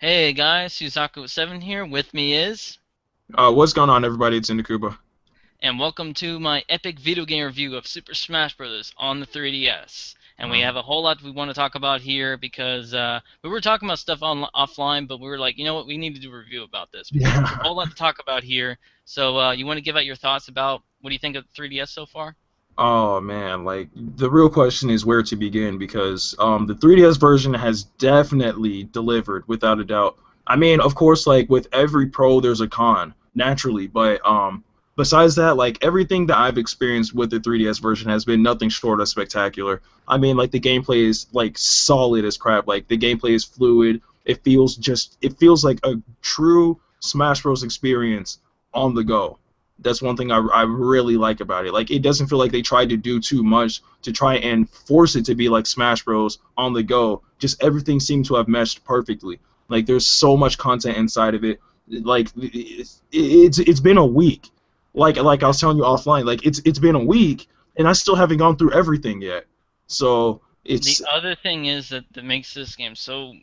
Hey guys, Suzakux7 here. With me is, What's going on, everybody? It's Inakuba. and welcome to my epic video game review of Super Smash Bros. On the 3DS. And we have a whole lot we want to talk about here because we were talking about stuff offline, but we were like, you know what, we need to do a review about this because there's a Yeah. whole lot to talk about here. So you want to give out your thoughts about what do you think of the 3DS so far? Oh man, like the real question is where to begin because the 3DS version has definitely delivered without a doubt. I mean, of course, like with every pro, there's a con naturally, but besides that, like everything that I've experienced with the 3DS version has been nothing short of spectacular. I mean, like the gameplay is like solid as crap. Like the gameplay is fluid. It feels like a true Smash Bros. Experience on the go. That's one thing I really like about it. Like it doesn't feel like they tried to do too much to try and force it to be like Smash Bros on the go. Just everything seemed to have meshed perfectly. Like there's so much content inside of it. Like it's been a week. Like I was telling you offline, like it's been a week and I still haven't gone through everything yet. So The it's other thing is that makes this game so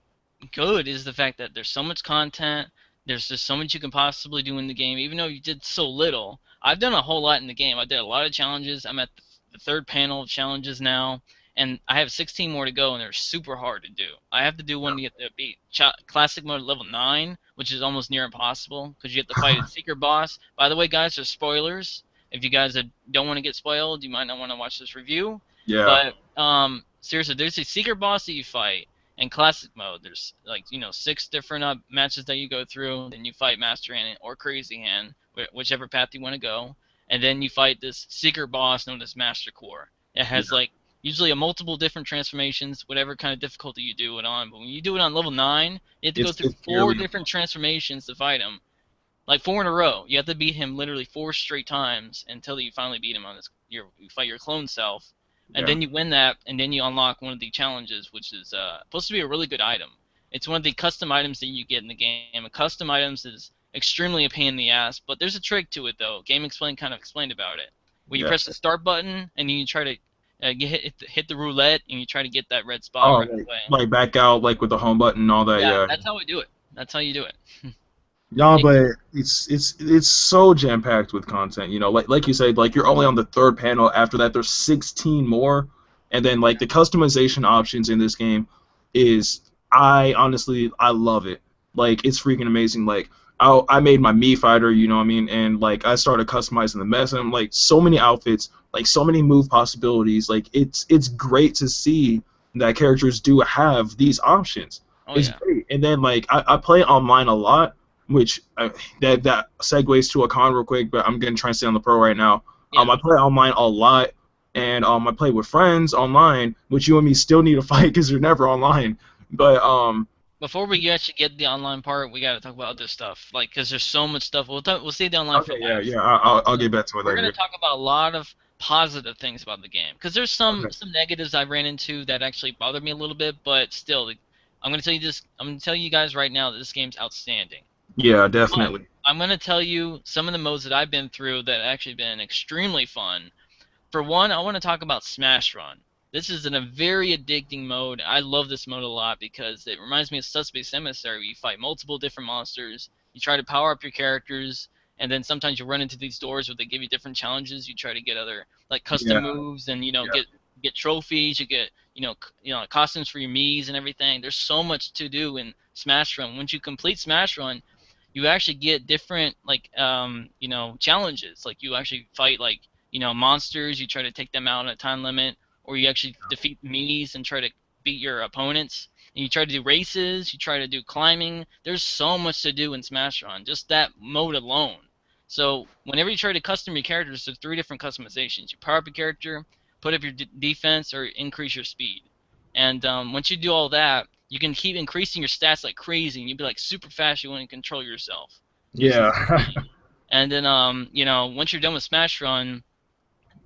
good is the fact that there's so much content. There's just so much you can possibly do in the game, even though you did so little. I've done a whole lot in the game. I did a lot of challenges. I'm at the third panel of challenges now, and I have 16 more to go, and they're super hard to do. I have to do one to get to beat classic mode level 9, which is almost near impossible because you have to fight a secret boss. By the way, guys, there's spoilers. If you guys don't want to get spoiled, you might not want to watch this review. yeah. But seriously, there's a secret boss that you fight in classic mode. There's like six different matches that you go through. Then you fight Master Hand or Crazy Hand, whichever path you want to go, and then you fight this secret boss known as Master Core. It has like usually a multiple different transformations, whatever kind of difficulty you do it on. But when you do it on level 9, you have to go through It's four nearly different transformations to fight him. Like four in a row. You have to beat him literally four straight times until you finally beat him on this. You fight your clone self, and yeah. then you win that, and then you unlock one of the challenges, which is supposed to be a really good item. It's one of the custom items that you get in the game. And custom items is extremely a pain in the ass, but there's a trick to it though. Game Explain kind of explained about it, where you Yeah. press the start button and you try to hit the roulette and you try to get that red spot Oh, right away. like back out like with the home button and all that. Yeah, Yeah. that's how we do it. That's how you do it. No, It, but it's so jam packed with content. You know, like you said, like you're only on the third panel. After that, there's 16 more, and then like the customization options in this game is I honestly I love it. Like it's freaking amazing. Like I made my Mii fighter, you know what I mean, and like I started customizing the mess, and like so many outfits, like so many move possibilities. Like it's great to see that characters do have these options. oh It's yeah. great, and then like I play online a lot which that segues to a con real quick, but I'm gonna try and stay on the pro right now. Yeah. I play online a lot, and I play with friends online, which you and me still need to fight because you're never online. But Before we actually get the online part, we got to talk about other stuff, like because there's so much stuff. We'll save the online for okay, yeah, last. yeah, I'll So get back to it we're gonna later. talk about a lot of positive things about the game, because there's Okay. some negatives I ran into that actually bothered me a little bit, but still, like, I'm gonna tell you this. I'm gonna tell you guys right now that this game's outstanding. Yeah, But definitely. I'm gonna tell you some of the modes that I've been through that actually been extremely fun. For one, I want to talk about Smash Run. This is in a very addicting mode. I love this mode a lot because it reminds me of Suspect's Emissary. You fight multiple different monsters. You try to power up your characters, and then sometimes you run into these doors where they give you different challenges. You try to get other like custom Yeah, moves, and yeah, get trophies. You get costumes for your Mii's and everything. There's so much to do in Smash Run. Once you complete Smash Run, you actually get different like challenges. Like you actually fight like monsters. You try to take them out on a time limit, or you actually defeat Mii's and try to beat your opponents. And you try to do races. You try to do climbing. There's so much to do in Smash Run. Just that mode alone. So whenever you try to custom your characters, there's three different customizations. You power up your character, put up your defense, or increase your speed. And once you do all that, you can keep increasing your stats like crazy, and you'll be like super fast. You want to control yourself. So this yeah. is insane. And then once you're done with Smash Run,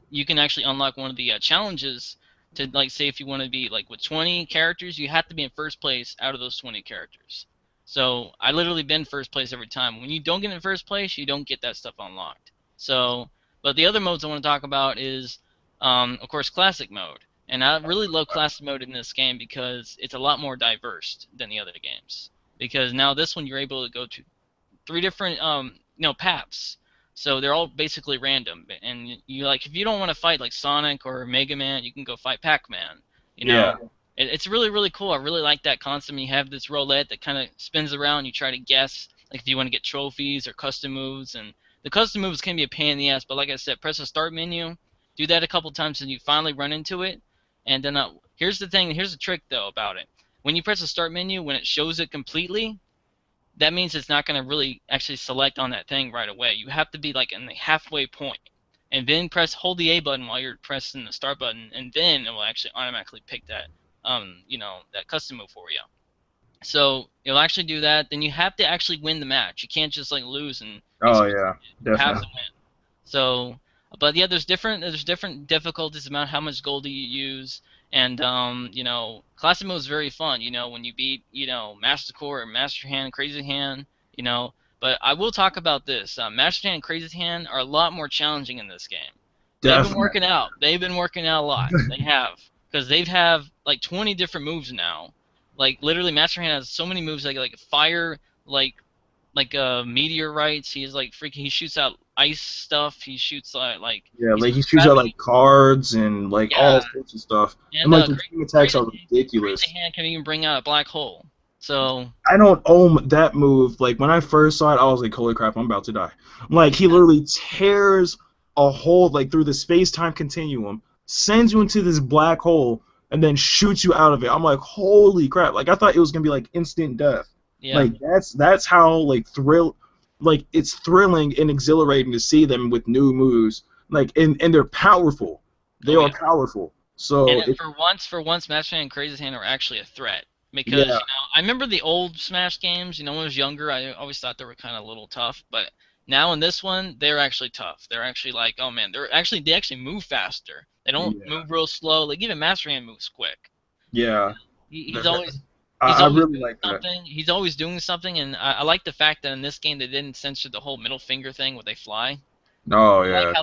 you can actually unlock one of the challenges to like say if you want to be like with 20 characters, you have to be in first place out of those 20 characters. So I literally been first place every time. When you don't get in first place, you don't get that stuff unlocked. So, but the other modes I want to talk about is, of course, classic mode. And I really love classic mode in this game because it's a lot more diverse than the other games. because now this one you're able to go to three different paths. So they're all basically random, and you like if you don't want to fight like Sonic or Mega Man, you can go fight Pac-Man. You Yeah. know, it's really cool. I really like that concept. You have this roulette that kind of spins around. You try to guess like if you want to get trophies or custom moves, and the custom moves can be a pain in the ass. But like I said, press the start menu, do that a couple times, and you finally run into it. And then here's the thing. Here's the trick though about it. When you press the start menu, when it shows it completely, that means it's not going to really actually select on that thing right away. You have to be like in the halfway point, and then hold the A button while you're pressing the start button, and then it will actually automatically pick that that custom move for you. So it'll actually do that. Then you have to actually win the match. You can't just like lose and Oh expect yeah, you have definitely. to win. So, but yeah, there's different difficulties about how much gold do you use, and classic mode is very fun. When you beat Master Core or Master Hand, Crazy Hand, you know. But I will talk about this. Master Hand and Crazy Hand are a lot more challenging in this game. They've been Definitely. working out. They've been working out a lot. They have because they've have like 20 different moves now. Like literally, Master Hand has so many moves like fire, like meteorites. He's like freaking. He shoots out ice stuff. He shoots Yeah, he's like got he shoots out like gravity. cards and like all Yeah, sorts of stuff, and and like the team attacks are crazy ridiculous. hand can even bring out a black hole. So I don't own that move. Like when I first saw it, I was like, "Holy crap, I'm about to die!" Like he literally tears a hole like through the space-time continuum, sends you into this black hole, and then shoots you out of it. I'm like, "Holy crap!" Like I thought it was gonna be like instant death. yeah, Like that's how like it's thrilling and exhilarating to see them with new moves. Like and they're powerful. They oh are yeah. powerful. And So for once, Master Hand and Crazy Hand are actually a threat because yeah, I remember the old Smash games. When I was younger, I always thought they were kind of a little tough, but now in this one, they're actually tough. They're actually like, oh man, they actually move faster. They don't yeah, move real slow. Like even Master Hand moves quick. yeah. He, he's That- that- always he's I always really doing like that. something. He's always doing something, and I like the fact that in this game they didn't censor the whole middle finger thing where they fly. Oh I like yeah,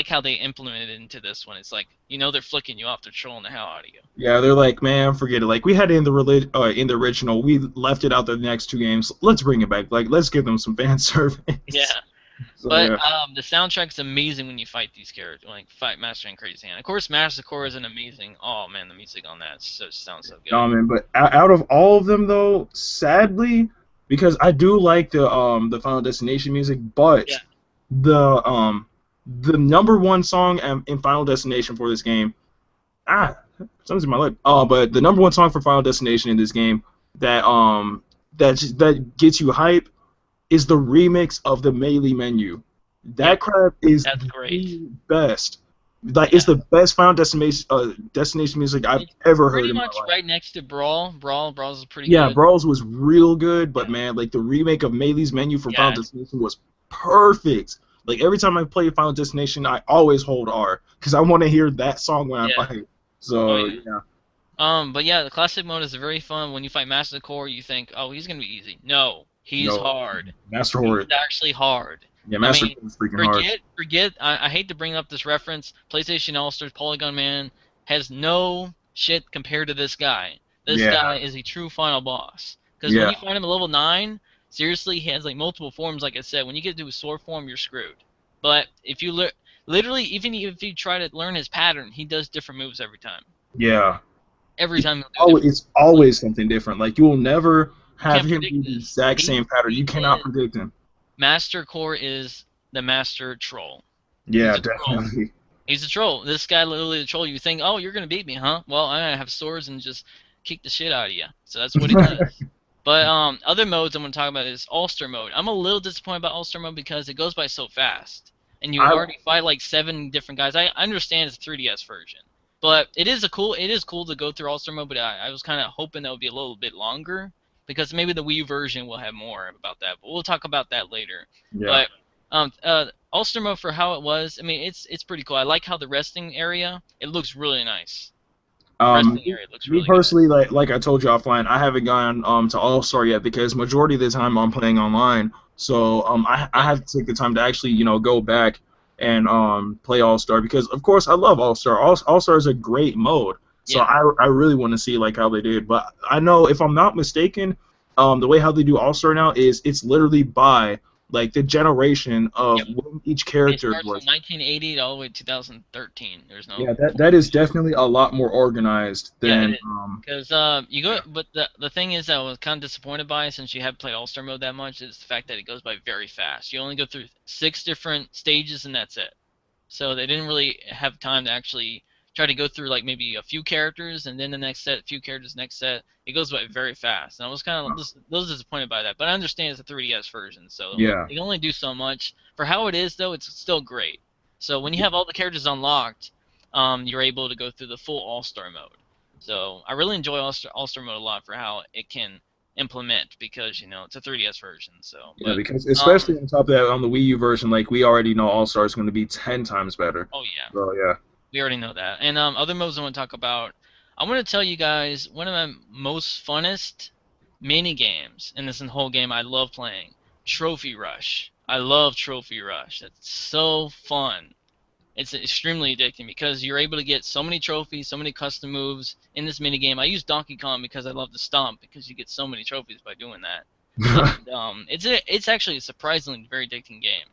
how they implemented it into this one. It's like they're flicking you off, they're trolling the hell out of you. yeah. They're like, man, forget it. Like we had it in the in the original. We left it out the next two games. Let's bring it back. Like let's give them some fan Yeah, service. So but yeah, the soundtrack's amazing when you fight these characters, like fight Master and Crazy Hand. Of course, Master Core is an amazing. Oh man, the music on that sounds so good. no man. But out of all of them though, sadly, because I do like the Final Destination music, Yeah, but the um the number one song in Final Destination for this game, something's in my lip. But the number one song for Final Destination in this game that that gets you hype is the remix of the melee menu. yep, That crap is that's great. the best. Like it's Yeah, the best Final Destination music I've it's ever heard pretty in my much life. right next to Brawl. Brawl's is pretty Yeah, good. Brawls was real good, but Yeah, man, like the remake of Melee's menu from Final yeah, Destination was perfect. Like every time I play Final Destination, I always hold R because I want to hear that song when I yeah. fight. Oh So yeah. yeah, But yeah, the classic mode is very fun. When you fight Master Core, you think, oh, he's gonna be easy. No, he's no, hard. Master He's Horde, actually hard. yeah, I Master mean, Horde is freaking hard. forget. I hate to bring up this reference. PlayStation All Stars Polygon Man has no shit compared to this guy. This Yeah, guy is a true final boss. Because when yeah, you find him at level 9, seriously, he has like multiple forms. Like I said, when you get to his sword form, you're screwed. But if you literally, even if you try to learn his pattern, he does different moves every time. yeah. Every It's time he'll do different. it's Like always something different. Like you will never you have can't him predict do the this. exact same pattern. You He cannot is predict him. Master Core is the master troll. He's Yeah, a troll. definitely. He's a troll. This guy literally a troll. You think, oh, you're gonna beat me, huh? Well, I'm gonna have swords and just kick the shit out of you. So that's what he does. But other modes I'm gonna talk about is All-Star mode. I'm a little disappointed about All-Star mode because it goes by so fast, and you I already fight like 7 different guys. I understand it's a 3DS version, but it is cool to go through All-Star mode. But I was kind of hoping that would be a little bit longer because maybe the Wii U version will have more about that. But we'll talk about that later. yeah. But All-Star mode for how it was, I mean, it's pretty cool. I like how the resting area, it looks really nice. The resting area looks Me really good. personally, like I told you offline, I haven't gone to All Star yet because majority of the time I'm playing online. So I Yeah, have to take the time to actually go back and play All Star because of course I love All Star. All Star is a great mode. So yeah, I really want to see like how they did. But I know if I'm not mistaken, the way how they do All Star now is it's literally by like the generation of Yep. when each It character starts from was. 1980 all the way to 2013. There's no. Yeah, that is definitely a lot more organized Yeah, it than is. Because you go, yeah. but the thing is, I was kind of disappointed by it since you haven't played All Star mode that much. Is the fact that it goes by very fast. You only go through 6 different stages and that's it. So they didn't really have time to actually try to go through like maybe a few characters and then the next set, a few characters next set. It goes by very fast, and I was kind of disappointed by that. But I understand it's a 3DS version, so Yeah. they can only do so much. For how it is, though, it's still great. So when you have all the characters unlocked, you're able to go through the full All Star mode. So I really enjoy All Star mode a lot for how it can implement because it's a 3DS version. So, Yeah, but because um, especially on top of that, on the Wii U version, like we already know All Star is going to be 10 times better. oh yeah. So yeah. We already know that. And other modes I want to talk about. I want to tell you guys one of my most funnest mini games in this whole game I love playing. Trophy Rush. I love Trophy Rush. It's so fun. It's extremely addicting because you're able to get so many trophies, so many custom moves in this mini game. I use Donkey Kong because I love to stomp because you get so many trophies by doing that. And it's actually a surprisingly very addicting game.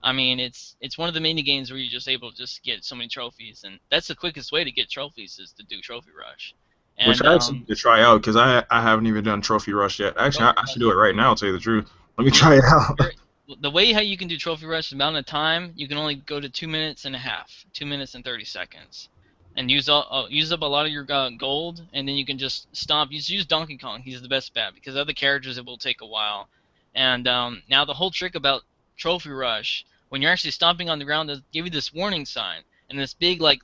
I mean, it's one of the mini games where you're just able to just get so many trophies, and that's the quickest way to get trophies is to do Trophy Rush. Which And I actually need to try out because I haven't even done Trophy Rush yet. Actually, Trophy I should do Rush, it right now. To tell you the truth, let me yeah, try it out. very, the way how you can do Trophy Rush, the amount of time you can only go to 2 minutes and a half, 2 minutes and 30 seconds, and use up a lot of your gold, and then you can just stomp. Use Donkey Kong. He's the best bet because other characters it will take a while. And now the whole trick about Trophy Rush, when you're actually stomping on the ground, they'll give you this warning sign, and this big like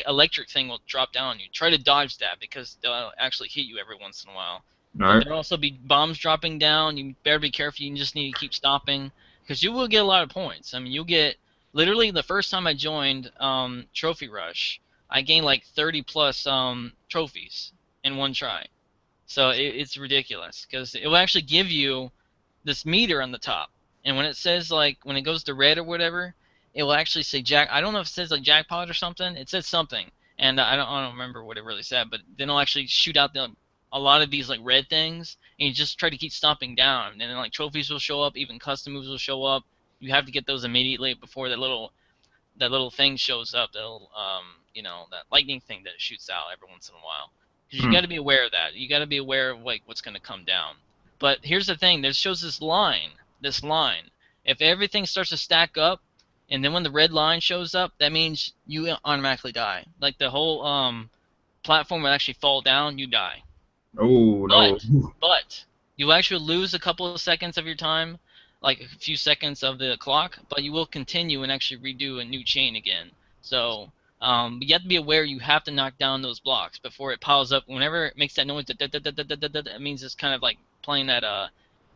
electric thing will drop down on you. Try to dodge that because they'll actually hit you every once in a while. All And right. there'll also be bombs dropping down. You better be careful. You just need to keep stopping because you will get a lot of points. I mean, you'll get literally the first time I joined Trophy Rush, I gained like 30 plus trophies in one try. So it's ridiculous because it will actually give you this meter on the top, and when it says like when it goes to red or whatever, it will actually say jack. I don't know if it says like jackpot or something. It says something, and I don't remember what it really said, but then it'll actually shoot out a lot of these like red things, and you just try to keep stomping down, and then like trophies will show up, even custom moves will show up. You have to get those immediately before that little thing shows up, that little, that lightning thing that shoots out every once in a while. Because you Hmm. got to be aware of that. You got to be aware of like what's going to come down. But here's the thing: there shows this line. This line. If everything starts to stack up, and then when the red line shows up, that means you automatically die. Like the whole platform will actually fall down. You die. Oh no. But you actually lose a couple of seconds of your time, like a few seconds of the clock, but you will continue and actually redo a new chain again. So you have to be aware you have to knock down those blocks before it piles up. Whenever it makes that noise, that means it's kind of like playing that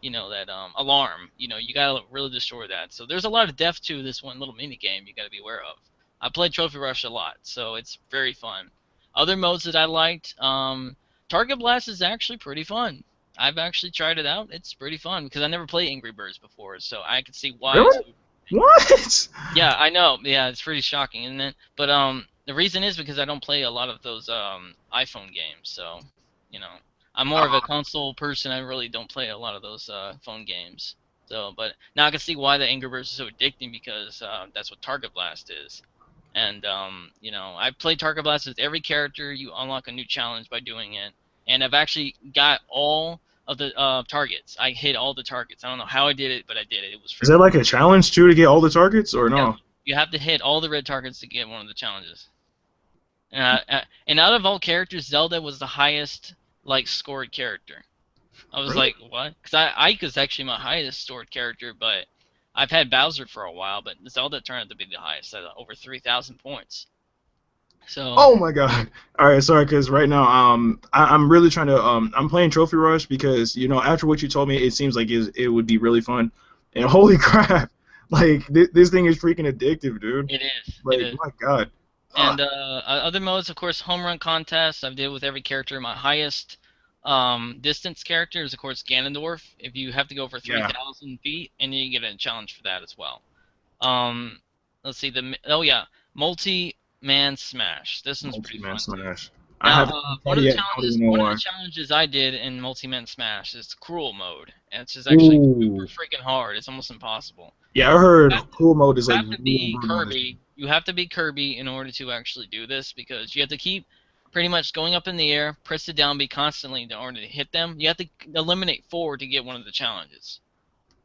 that alarm. You gotta really destroy that. So there's a lot of depth to this one little mini game you gotta be aware of. I played Trophy Rush a lot, so it's very fun. Other modes that I liked, Target Blast is actually pretty fun. I've actually tried it out. It's pretty fun because I never played Angry Birds before, so I can see why it's. Really? What? Yeah, I know. Yeah, it's pretty shocking, isn't it? But the reason is because I don't play a lot of those iPhone games, so you know, I'm more of a console person. I really don't play a lot of those phone games. So, but now I can see why the Angry Birds is so addicting because that's what Target Blast is. And I've played Target Blast with every character. You unlock a new challenge by doing it, and I've actually got all of the targets. I hit all the targets. I don't know how I did it, but I did it. It was Is that freaking. like a challenge too to get all the targets or Yep. no? You have to hit all the red targets to get one of the challenges. And out of all characters, Zelda was the highest like scored character. I was Really? like, what? Because Ike is actually my highest scored character, but I've had Bowser for a while, but Zelda turned out to be the highest at over 3,000 points. So Oh my god. All right, sorry, because right now I'm really trying to I'm playing Trophy Rush because after what you told me it seems like it would be really fun, and holy crap, like this thing is freaking addictive, dude. it is. It Like is. my god. Ah, And other modes, of course, home run contests. I've did with every character. My highest distance character is, of course, Ganondorf. If you have to go over yeah, 3,000 feet, and you get a challenge for that as well. Um, let's see. Oh yeah, multi-man smash. This one's pretty Multi-Man fun too. Smash. I Now, haven't tried it yet. I don't even know one of the why. challenges I did in Multi-Man Smash is Cruel mode, and it's just actually super Ooh. freaking hard. It's almost impossible. Yeah, I heard You have to, cool mode is you like have to really be brutal on this. Kirby. You have to be Kirby in order to actually do this because you have to keep pretty much going up in the air, press the down B constantly in order to hit them. You have to eliminate 4 to get one of the challenges.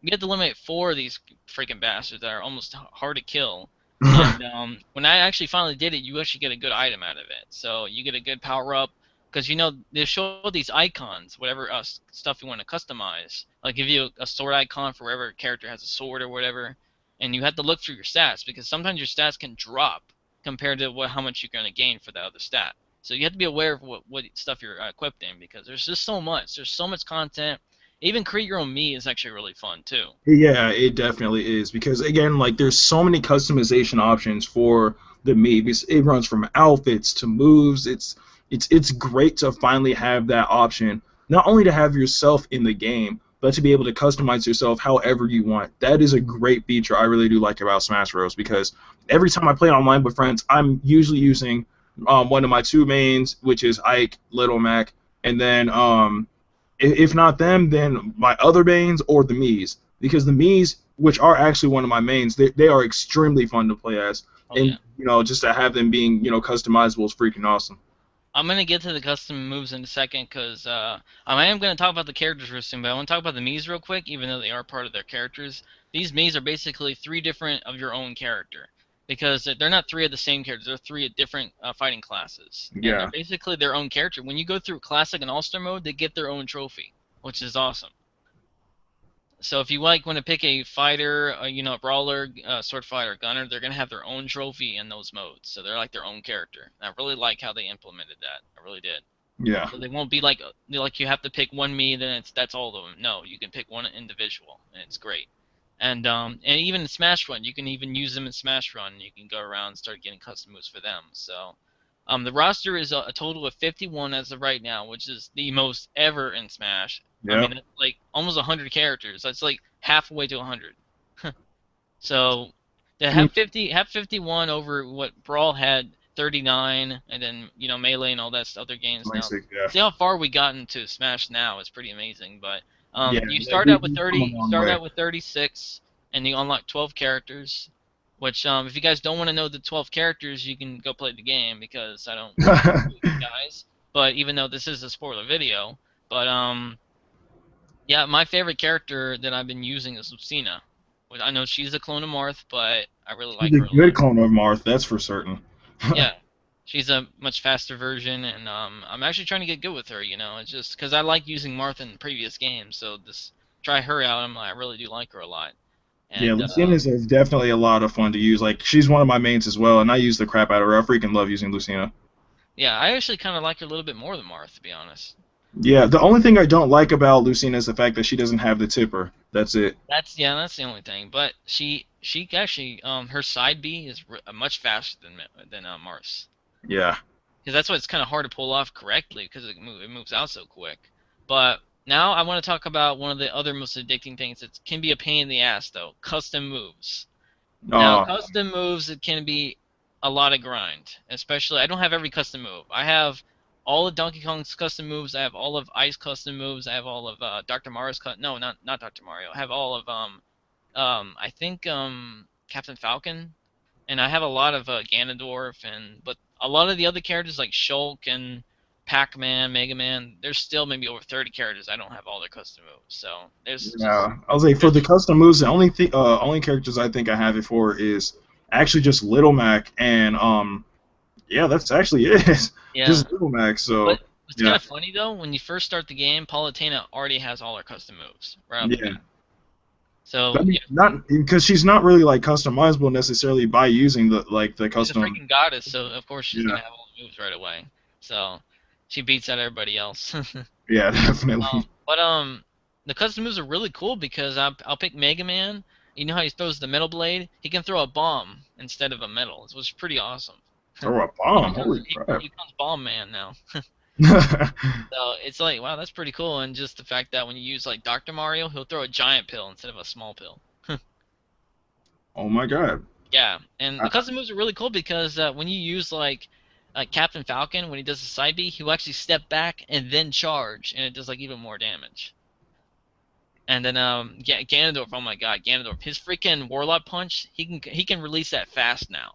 You have to eliminate 4 of these freaking bastards that are almost hard to kill. And when I actually finally did it, you actually get a good item out of it. So you get a good power up because they show these icons, whatever stuff you want to customize. Like give you a sword icon for whatever character has a sword or whatever, and you have to look through your stats because sometimes your stats can drop compared to how much you're going to gain for the other stat. So you have to be aware of what stuff you're equipped in because there's just so much. There's so much content. Even create your own me is actually really fun too. Yeah, it definitely is because again, like there's so many customization options for the Mii. Because it runs from outfits to moves. It's great to finally have that option, not only to have yourself in the game, but to be able to customize yourself however you want. That is a great feature I really do like about Smash Bros. Because every time I play online with friends, I'm usually using one of my two mains, which is Ike, Little Mac, and then if not them, then my other mains or the Mii's. Because the Mii's, which are actually one of my mains, they are extremely fun to play as. Oh yeah. And, just to have them being, customizable is freaking awesome. I'm gonna get to the custom moves in a second because I am gonna talk about the characters real soon, but I want to talk about the Mii's real quick, even though they are part of their characters. These Mii's are basically 3 different of your own character because they're not 3 of the same characters. They're 3 of different fighting classes, and they're Yeah. basically their own character. When you go through Classic and All-Star mode, they get their own trophy, which is awesome. So if you want to pick a fighter, a brawler, sword fighter, gunner, they're gonna have their own trophy in those modes. So they're like their own character. And I really like how they implemented that. I really did. Yeah. So they won't be like you have to pick one me, then that's all of them. No, you can pick one individual, and it's great. And even in Smash Run, you can even use them in Smash Run. You can go around and start getting custom moves for them. So the roster is a total of 51 as of right now, which is the most ever in Smash. I Yep. mean, that's like almost 100 characters. That's like halfway to 100. So to I mean, have 51 over what Brawl had 39, and then Melee and all that other games now. 26, yeah. See how far we got into Smash now. It's pretty amazing. But Yeah, you yeah, start out with we've come 30, a you long start way. out with 36, and you unlock 12 characters. Which if you guys don't want to know the 12 characters, you can go play the game because I don't want to spoil you guys. But even though this is a spoiler video, but yeah, my favorite character that I've been using is Lucina. I know she's a clone of Marth, but I really She's like a her a good lot. clone of Marth, that's for certain. Yeah, she's a much faster version, and I'm actually trying to get good with her. It's just because I like using Marth in previous games, so this try her out. I really do like her a lot, Yeah, and Lucina's is definitely a lot of fun to use. Like, she's one of my mains as well, and I use the crap out of her. I freaking love using Lucina. yeah, I actually kind of like her a little bit more than Marth, to be honest. Yeah, the only thing I don't like about Lucina is the fact that she doesn't have the tipper. That's it. That's the only thing. But she actually her side B is much faster than Marth's. Yeah. Because that's why it's kind of hard to pull off correctly because it moves out so quick. But now I want to talk about one of the other most addicting things that can be a pain in the ass though, custom moves. Now Oh, custom moves it can be a lot of grind, especially I don't have every custom move. I have all of Donkey Kong's custom moves. I have all of Ice custom moves. I have all of Dr. Mario's no, not Dr. Mario. I have all of I think Captain Falcon, and I have a lot of Ganondorf, but a lot of the other characters like Shulk and Pac-Man, Mega Man, there's still maybe over 30 characters I don't have all their custom moves. So yeah. I was like, for the custom moves, the only characters I think I have it for is actually just Little Mac, and yeah, that's actually it. yeah. Just Little Mac. But So it's kind yeah, of funny though when you first start the game, Palutena already has all her custom moves right off the bat. yeah. I So mean, yeah, not because she's not really like customizable necessarily by using the she's a custom. freaking goddess, so of course she's Yeah, gonna have all the moves right away. So she beats out everybody else. yeah, definitely. But the custom moves are really cool because I'll pick Mega Man. You know how he throws the metal blade? He can throw a bomb instead of a metal, which was pretty awesome. Throw a He bomb! becomes Holy crap! he becomes Bomb Man now. So it's like wow, that's pretty cool. And just the fact that when you use like Dr. Mario, he'll throw a giant pill instead of a small pill. Oh my god! Yeah, and I, the custom moves are really cool because when you use like Captain Falcon, when he does the side B, he'll actually step back and then charge, and it does like even more damage. And then Ganondorf, oh my God, Ganondorf, his freaking Warlock punch, he can release that fast now.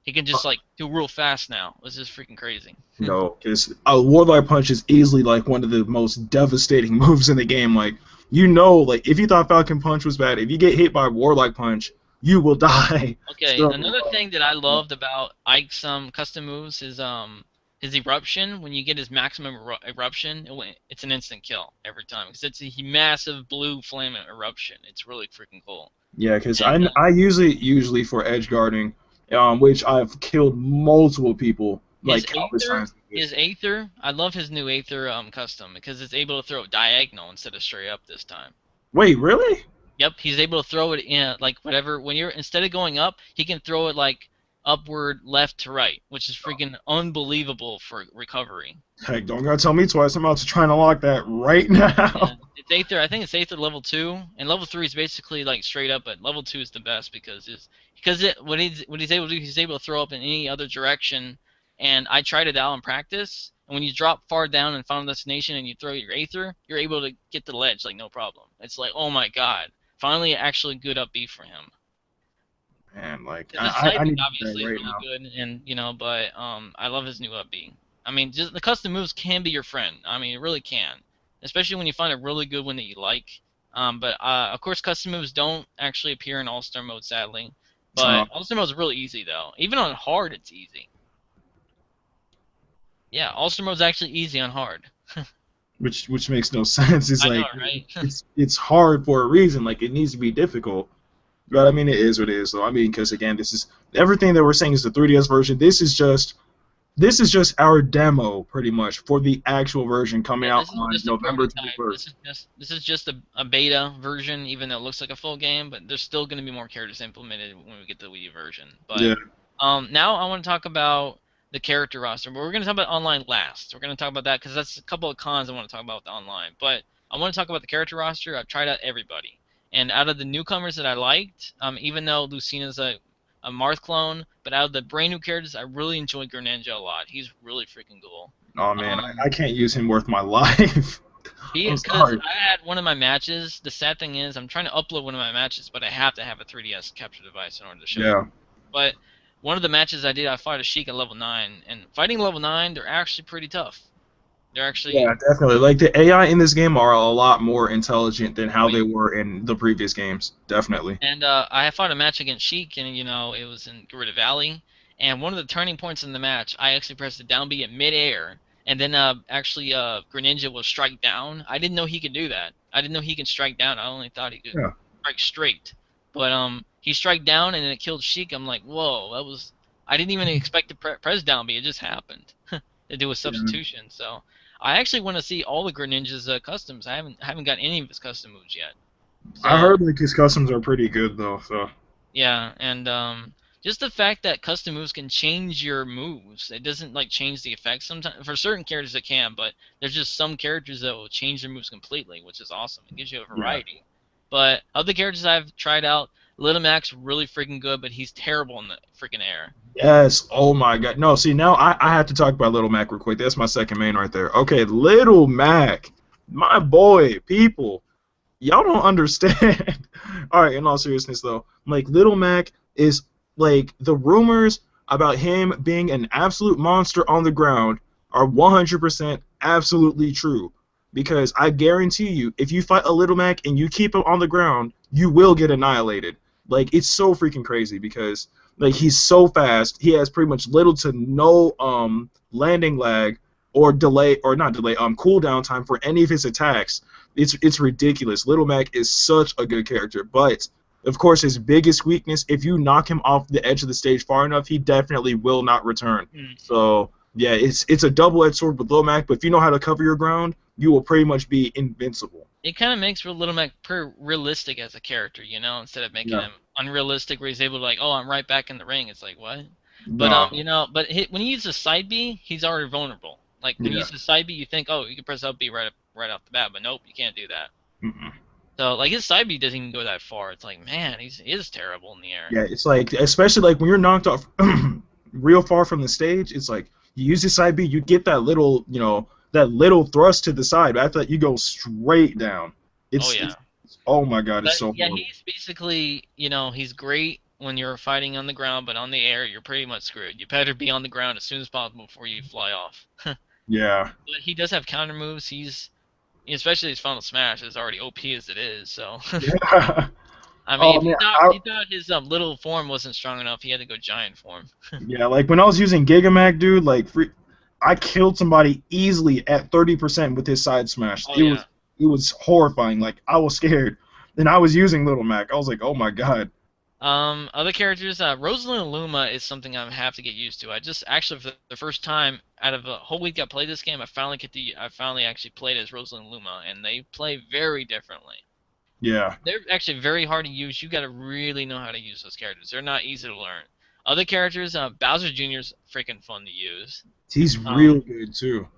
He can just like do real fast now. It's just freaking crazy. No, because a Warlock Punch is easily like one of the most devastating moves in the game. Like like if you thought Falcon Punch was bad, if you get hit by Warlock Punch, you will die. Okay, So another thing that I loved about Ike's custom moves is his eruption. When you get his maximum eruption, it's an instant kill every time because it's a massive blue flame eruption. It's really freaking cool. yeah, because I And I usually for edge guarding, which I've killed multiple people like his countless Aether, times. his Aether, I love his new Aether custom because it's able to throw diagonal instead of straight up this time. Wait, really? Yep, he's able to throw it in like whatever when you're instead of going up, he can throw it like upward left to right, which is freaking unbelievable for recovery. Heck, don't gotta tell me twice. I'm about to try and unlock that right Yeah, now. it's Aether. I think it's Aether level 2, and level 3 is basically like straight up, but level 2 is the best because what he's able to do, he's able to throw up in any other direction. And I tried it out in practice, and when you drop far down in Final Destination and you throw your Aether, you're able to get the ledge like no problem. It's like, oh my God, finally actually good up B for him. Man, like His I side B need to do obviously that is right really now. good, and but I love his new up B. I mean, just the custom moves can be your friend. I mean, it really can, especially when you find a really good one that you like. But of course, custom moves don't actually appear in All Star mode, sadly. Uh, But All Star mode is really easy though. Even on hard, it's easy. Yeah, All Star mode is actually easy on hard. which makes no sense. It's I know, like right? it's hard for a reason. Like it needs to be difficult. But I mean, it is what it is, though. I mean, because again, this is everything that we're saying is the 3DS version. This is just our demo, pretty much, for the actual version coming Yeah, out this is on just a November prototype. 21st. This is just a beta version, even though it looks like a full game. But there's still going to be more characters implemented when we get the Wii U version. But Yeah. now I want to talk about the character roster. But we're going to talk about online last. We're going to talk about that because that's a couple of cons I want to talk about with the online. But I want to talk about the character roster. I've tried out everybody, and out of the newcomers that I liked, even though Lucina's a Marth clone, but out of the brand new characters, I really enjoy Greninja a lot. He's really freaking cool. Oh man, I Um, can't use him worth my life. I'm Because sorry. I had one of my matches. The sad thing is, I'm trying to upload one of my matches, but I have to have a 3DS capture device in order to show you. Yeah. But one of the matches I did, I fought a Sheik at level 9, and fighting level 9, they're actually pretty tough. They're Yeah, actually, definitely. Like the AI in this game are a lot more intelligent than oh how they yeah. were in the previous games. Definitely. And I fought a match against Sheik, and it was in Gorilla Valley. And one of the turning points in the match, I actually pressed the down B in midair, and then actually Greninja will strike down. I didn't know he could do that. I didn't know he could strike down. I only thought he could Yeah. strike straight. But he strike down and then it killed Sheik. I'm like, whoa, that was. I didn't even expect to press down B. It just happened to do a Yeah. substitution. So I actually want to see all the Greninja's customs. I haven't got any of his custom moves yet. I So heard like his customs are pretty good though. So yeah, and just the fact that custom moves can change your moves. It doesn't like change the effects. Sometimes for certain characters it can, but there's just some characters that will change their moves completely, which is awesome. It gives you a yeah. variety. But other characters I've tried out, Little Mac's really freaking good, but he's terrible in the freaking air. Yes. Oh my God. No. See, now I have to talk about Little Mac real quick. That's my second main right there. Okay, Little Mac, my boy. People, y'all don't understand. All right. In all seriousness, though, like Little Mac is like the rumors about him being an absolute monster on the ground are 100% absolutely true. Because I guarantee you, if you fight a Little Mac and you keep him on the ground, you will get annihilated. Like it's so freaking crazy because like he's so fast. He has pretty much little to no landing lag or delay or not delay cooldown time for any of his attacks. It's ridiculous. Little Mac is such a good character, but of course his biggest weakness, if you knock him off the edge of the stage far enough, he definitely will not return. Mm. So yeah, it's a double-edged sword with Little Mac, but if you know how to cover your ground, you will pretty much be invincible. It kind of makes Little Mac pretty realistic as a character, instead of making Yeah. him unrealistic where he's able to like, oh, I'm right back in the ring. It's like what? But No. when he uses side B, he's already vulnerable. Like when you Yeah. use the side B, you think, oh, you can press up B right off the bat, but nope, you can't do that. Mm-mm. So like his side B doesn't even go that far. It's like, man, he is terrible in the air. Yeah, it's like especially like when you're knocked off real far from the stage, it's like you use your side B, you get that little, that little thrust to the side. But after that, you go straight down. Oh It's, yeah. it's oh my god, it's But so yeah, horrible. he's basically, he's great when you're fighting on the ground, but on the air, you're pretty much screwed. You better be on the ground as soon as possible before you fly off. Yeah, But he does have counter moves. Especially his final smash is already OP as it is. So, yeah. I mean, Oh if man, I, he thought his little form wasn't strong enough, he had to go giant form. yeah, like when I was using Gigamac, dude, like I killed somebody easily at 30% with his side smash. Oh It yeah. was horrifying. Like I was scared, and I was using Little Mac. I was like, oh my god. Other characters, Rosalind Luma is something I have to get used to. I just actually for the first time out of a whole week I played this game, I finally actually played as Rosalind Luma, and they play very differently. Yeah, They're actually very hard to use. You got to really know how to use those characters. They're not easy to learn. Other characters, Bowser Jr.'s freaking fun to use. he's Um, real good too.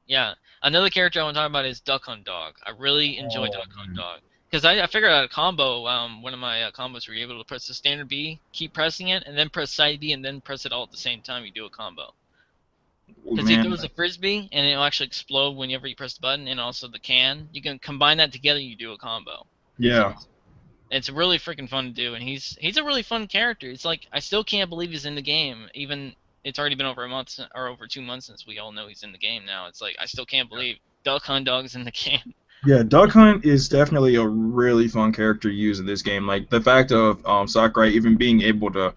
yeah, another character I want to talk about is Duck Hunt Dog. I really enjoy Oh Duck Hunt man. Dog because I figured out a combo. One of my combos where you're able to press the standard B, keep pressing it, and then press side B, and then press it all at the same time. You do a combo Oh, because it man. throws a frisbee and it'll actually explode whenever you press the button, and also the can. You can combine that together. You do a combo. So Yeah. it's really freaking fun to do, and he's a really fun character. It's like I still can't believe he's in the game, even it's already been over a month or over 2 months since we all know he's in the game now. It's like I still can't believe Duck Hunt Dog's in the game. Yeah, Duck Hunt is definitely a really fun character to use in this game. Like the fact of Sakurai even being able to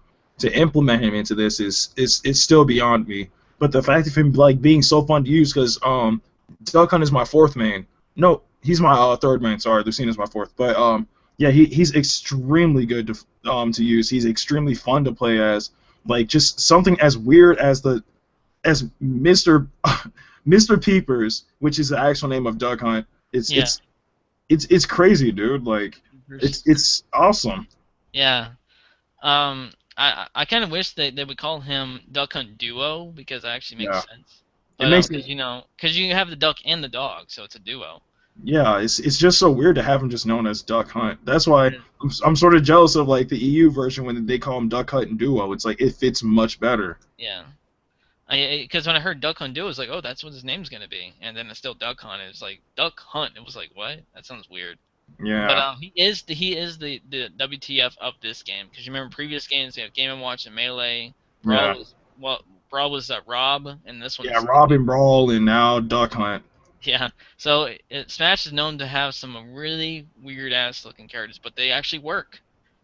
implement him into this is it's still beyond me. But the fact of him like being so fun to use because Duck Hunt is my fourth main. No, he's my third main. Sorry, Lucina's my fourth. But yeah, he's extremely good to use. He's extremely fun to play as. Like just something as weird as Mister Mr. Peepers, which is the actual name of Duck Hunt. It's Yeah. it's it's crazy, dude. Like it's awesome. Yeah. I kind of wish they would call him Duck Hunt Duo because that actually makes Yeah, sense. it But makes it. because you have the duck and the dog, so it's a duo. Yeah, it's just so weird to have him just known as Duck Hunt. That's why Yeah. I'm sort of jealous of like the EU version when they call him Duck Hunt and Duo. It's like it fits much better. Yeah. Because when I heard Duck Hunt Duo, I was like, oh, that's what his name's gonna be. And then it's still Duck Hunt. It was like Duck Hunt. It was like, what? That sounds weird. But Yeah, he is the WTF of this game because you remember previous games they have Game and Watch and Melee. yeah, Brawl was Rob, and this yeah. one's Robin Brawl and now Duck Hunt. yeah. So Smash is known to have some really weird ass looking characters, but they actually work.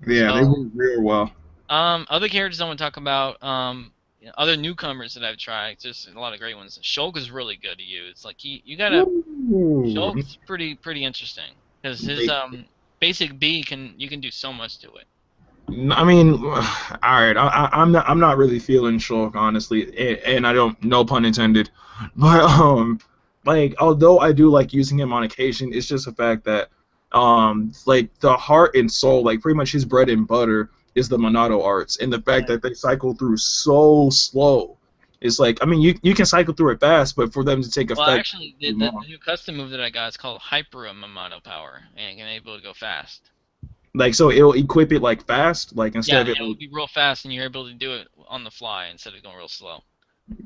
Yeah, they So work real well. other characters I want to talk about other newcomers that I've tried. There's a lot of great ones. Shulk is really good to use. Like you gotta Ooh. Shulk's pretty interesting because his They- basic B you can do so much to it. I mean, all right. I'm not really feeling Shulk honestly, and I don't, no pun intended, but like although I do like using him on occasion, it's just the fact that like the heart and soul, like pretty much his bread and butter is the Monado arts, and the fact Yeah. that they cycle through so slow. It's like I mean you can cycle through it fast, but for them to take Well, effect, actually, the new custom move that I got is called Hyper Mamato Power, and can able to go fast. like so it'll equip it like fast, like instead Yeah, of it it will like. be real fast, and you're able to do it on the fly instead of going real slow.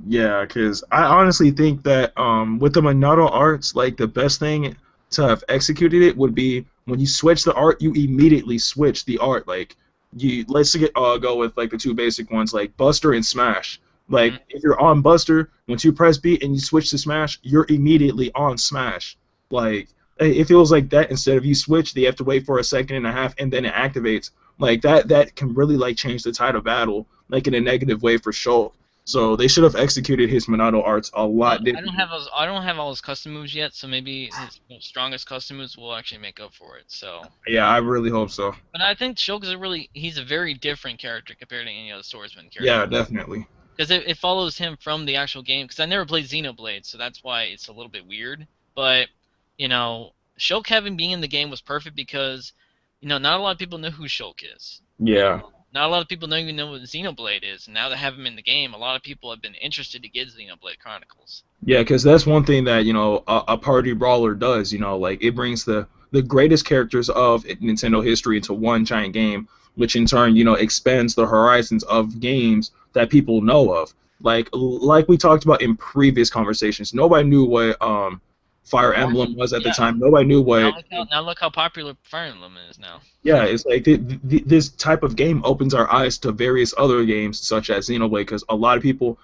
Yeah, because I honestly think that with the Monado arts, like the best thing to have executed it would be when you switch the art, you immediately switch the art. Like you let's get go with like the two basic ones, like Buster and Smash. Like Hmm. if you're on Buster, once you press B and you switch to Smash, you're immediately on Smash. Like it feels like that instead of you switch, they have to wait for a second and a half and then it activates. Like that can really like change the tide of battle, like in a negative way for Shulk. So they should have executed his Monado arts a Well, lot differently. I don't have all his custom moves yet, so maybe his strongest custom moves will actually make up for it. So, Yeah, I really hope so. but I think Shulk is he's a very different character compared to any other swordsman character Yeah, definitely. because it follows him from the actual game. Because I never played Xenoblade, so that's why it's a little bit weird. But Shulk having being in the game was perfect because not a lot of people know who Shulk is. Yeah. Not a lot of people don't even know what Xenoblade is. And now they have him in the game, a lot of people have been interested to get Xenoblade Chronicles. Yeah, because that's one thing that, a party brawler does, like it brings the greatest characters of Nintendo history into one giant game, which in turn, expands the horizons of games that people know of. Like we talked about in previous conversations, nobody knew what Fire Emblem was at the Yeah. time. Nobody knew what. Now look how popular Fire Emblem is now. Yeah, it's like this type of game opens our eyes to various other games such as Xenoblade, because a lot of people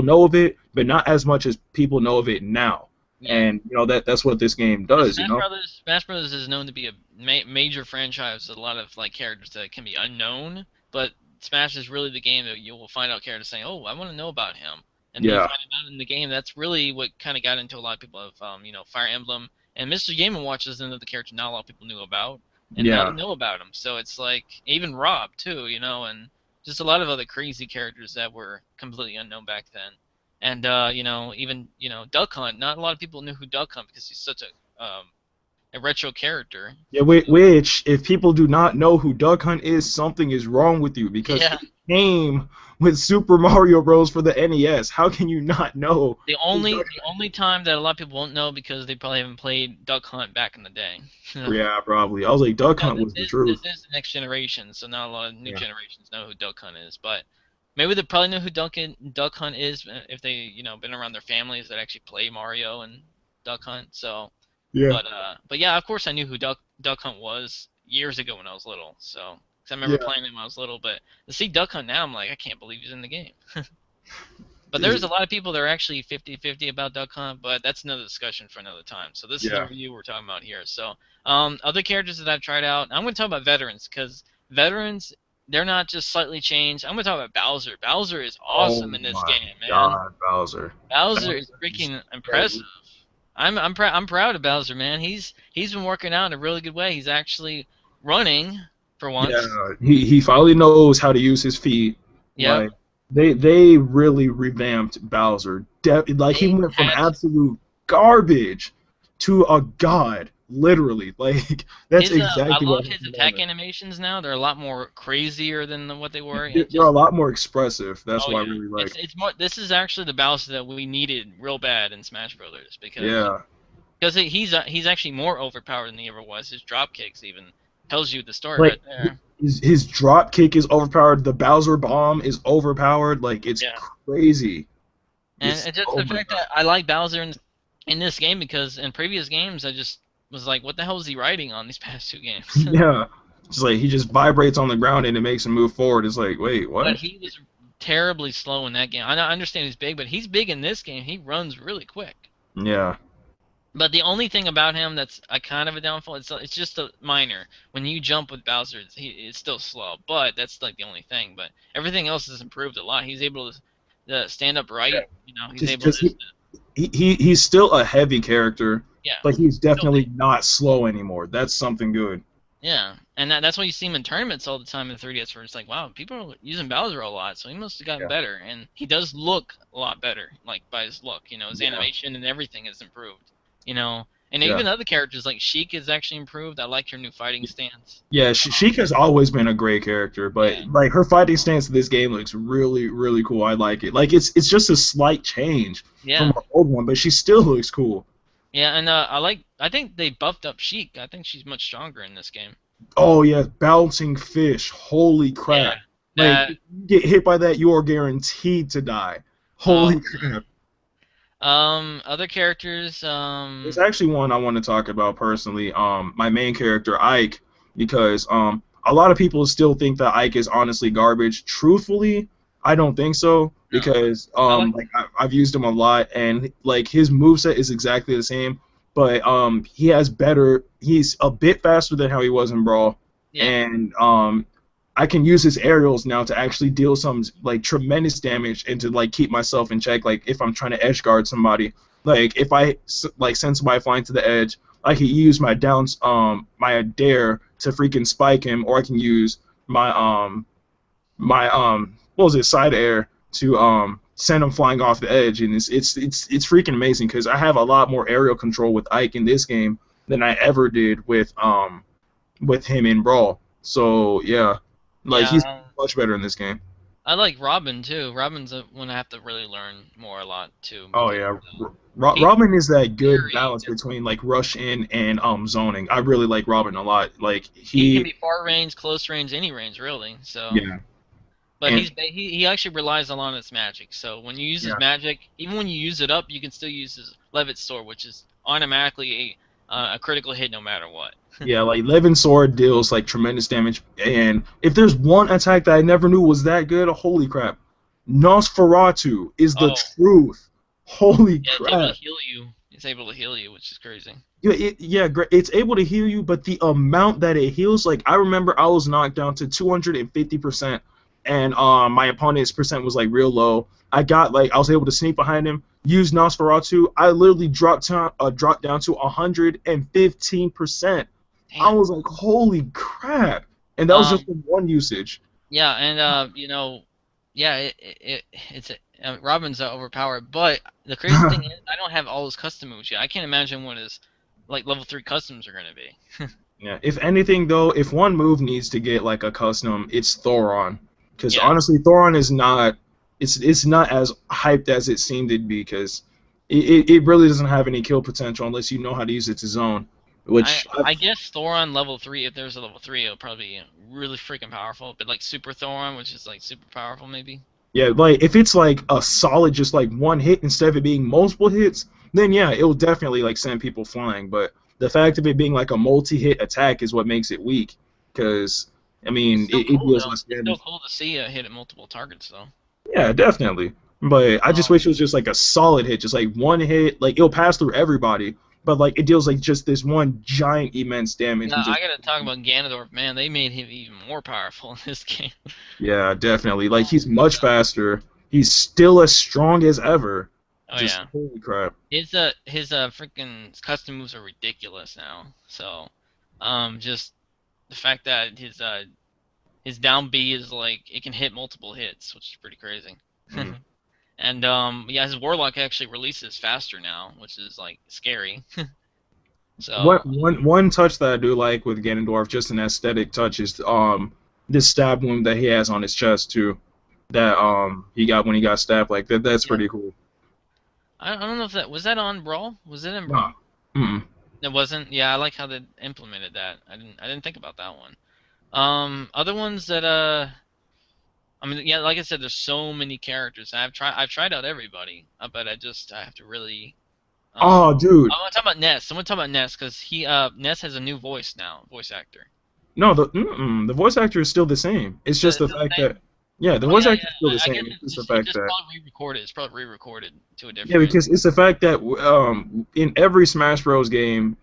know of it, but not as much as people know of it now. Yeah. And that's what this game does. Smash Brothers is known to be a major franchise with a lot of like characters that can be unknown, but Smash is really the game that you will find out characters saying, "Oh, I want to know about him," and then you Yeah, find it out in the game. That's really what kind of got into a lot of people of Fire Emblem and Mr. Game and Watch is another character not a lot of people knew about, and now they yeah, know about him. So it's like even Rob too, and just a lot of other crazy characters that were completely unknown back then. And even Duck Hunt. Not a lot of people knew who Duck Hunt because he's such a retro character. yeah. Which, if people do not know who Duck Hunt is, something is wrong with you, because Yeah. it came with Super Mario Bros. For the NES. How can you not know? The only time that a lot of people won't know because they probably haven't played Duck Hunt back in the day. Yeah, probably. I was like, Duck No, Hunt was the truth. this is the next generation, so not a lot of new Yeah, generations know who Duck Hunt is. But maybe they probably know who Duck Hunt is if they been around their families that actually play Mario and Duck Hunt. So, yeah, but yeah, of course I knew who Duck Hunt was years ago when I was little. So, 'cause I remember yeah. playing him when I was little. But to see Duck Hunt now, I'm like, I can't believe he's in the game. But there's a lot of people that are actually 50-50 about Duck Hunt, but that's another discussion for another time. So this is the Yeah. review we're talking about here. So other characters that I've tried out, I'm going to talk about veterans because veterans, they're not just slightly changed. I'm going to talk about Bowser. Bowser is Oh awesome in this my game, man. God, Bowser. Bowser is Bowser is freaking impressive. crazy. I'm proud of Bowser, man. He's been working out in a really good way. He's actually running for once. Yeah, he finally knows how to use his feet. Yep. Like they really revamped Bowser. Like he They went from had absolute garbage to a god, literally. Like that's I exactly love what his happened. attack animations now. They're a lot more crazier than what they were. And They're a just lot more expressive. That's oh what I yeah, really like. it's more. This is actually the Bowser that we needed real bad in Smash Brothers Yeah, because he's actually more overpowered than he ever was. His drop kicks even tells you the story like right there. his drop kick is overpowered. The Bowser bomb is overpowered. Like it's Yeah, crazy. and It's it's just oh the my fact that I like Bowser in this game because in previous games I just was like, what the hell is he riding on these past two games? Yeah. Just like he just vibrates on the ground and it makes him move forward. It's like, wait, But what? he was terribly slow in that game. I understand he's big, but he's big in this game. He runs really quick. Yeah. But the only thing about him that's a kind of a downfall, it's just a minor. When you jump with Bowser, it's still slow. But that's like the only thing. But everything else has improved a lot. He's able to stand up Yeah. right. He's Just able because to he's still a heavy character, yeah. but he's Still definitely not slow anymore. That's something good. Yeah, and that's why you see him in tournaments all the time in 3DS, where it's like, wow, people are using Bowser a lot, so he must have gotten Yeah. better, and he does look a lot better, like by his look, his Yeah. animation and everything has improved, and Yeah. even other characters like Sheik has actually improved. I like her new fighting stance. Yeah, Sheik has always been a great character, but Yeah, like her fighting stance in this game looks really, really cool. I like it. Like it's just a slight change from yeah, her old one, but she still looks cool. yeah, and I think they buffed up Sheik. I think she's much stronger in this game. Oh yeah, bouncing fish. Holy Yeah, crap! Like that if you get hit by that, you are guaranteed to die. Holy crap! other characters, There's actually one I want to talk about personally. My main character Ike, because a lot of people still think that Ike is honestly garbage. Truthfully, I don't think so, no, because I like I've used him a lot, and like his moveset is exactly the same, but he has better. He's a bit faster than how he was in Brawl, yeah, and I can use his aerials now to actually deal some like tremendous damage and to like keep myself in check. Like if I'm trying to edge guard somebody, like if I like send somebody flying to the edge, I can use my my dare to freaking spike him, or I can use my what was it, side air to send him flying off the edge, and it's freaking amazing because I have a lot more aerial control with Ike in this game than I ever did with him in Brawl. So yeah, like he's yeah. much better in this game. I like Robin too. Robin's a one I have to really learn more a lot too Oh because yeah, he's Robin is that good very balance between like rush in and zoning. I really like Robin a lot. Like he can he, be far range, close range, any range really. So, yeah, but and he actually relies a lot on his magic. So when you use his yeah, magic, even when you use it up, you can still use his Levitt sword, which is automatically a critical hit no matter what. yeah. Like Levin Sword deals like tremendous damage. And if there's one attack that I never knew was that good, holy crap, Nosferatu is the Oh, truth. Holy yeah, it's able to crap. heal you. It's able to heal you, which is crazy. Yeah, great. It's able to heal you, but the amount that it heals, like I remember I was knocked down to 250%, and my opponent's percent was like real low. I was able to sneak behind him, use Nosferatu. I literally dropped down to 115%. I Damn. was like, holy crap. And that was just Um, from one usage. yeah, and yeah, it's Robin's overpowered, but the crazy thing is I don't have all his custom moves yet. I can't imagine what his like level 3 customs are gonna be. Yeah, if anything though, if one move needs to get like a custom, it's Thoron. Because Yeah, honestly, Thoron is not it's not as hyped as it seemed it'd be. Because it really doesn't have any kill potential unless you know how to use it to zone. I Which I guess Thoron level 3, if there's a level 3, it'll probably be really freaking powerful. But like Super Thoron, which is like super powerful, maybe. yeah, like if it's like a solid just like one hit instead of it being multiple hits, then yeah, it'll definitely like send people flying. But the fact of it being like a multi-hit attack is what makes it weak. Because I It's mean, still it cool deals though. less It's still damage. cool to see a hit at multiple targets though. Yeah, definitely. But I just Um, wish it was just like a solid hit, just like one hit. Like it'll pass through everybody, but like it deals like just this one giant immense damage yeah, and I just gotta talk about Ganondorf. Man, they made him even more powerful in this game. yeah, definitely. Like Oh, he's much faster. He's still as strong as ever. oh Just yeah. holy crap. His freaking custom moves are ridiculous now. So, just the fact that his down B is like it can hit multiple hits, which is pretty crazy. Mm. And yeah, his Warlock actually releases faster now, which is like scary. What So one touch that I do like with Ganondorf, just an aesthetic touch, is this stab wound that he has on his chest too. That he got when he got stabbed like that. That's yeah, pretty cool. I don't know if that was that on Brawl. Was it in Nah. Brawl? Mm-mm. It wasn't. Yeah, I like how they implemented that. I didn't think about that one. Other ones that I mean, yeah, like I said, there's so many characters. I've tried out everybody, but I have to really Oh, dude. I want to talk about Ness. I want to talk about Ness because Ness has a new voice now, voice actor. No, the voice actor is still the same. It's just It's the still the fact same. that yeah, the Oh voice yeah, actor is still the yeah. I guess same. It's just the it's fact just that probably re-recorded. It's probably re-recorded to a yeah, different. because it's the fact that in every Smash Bros. Game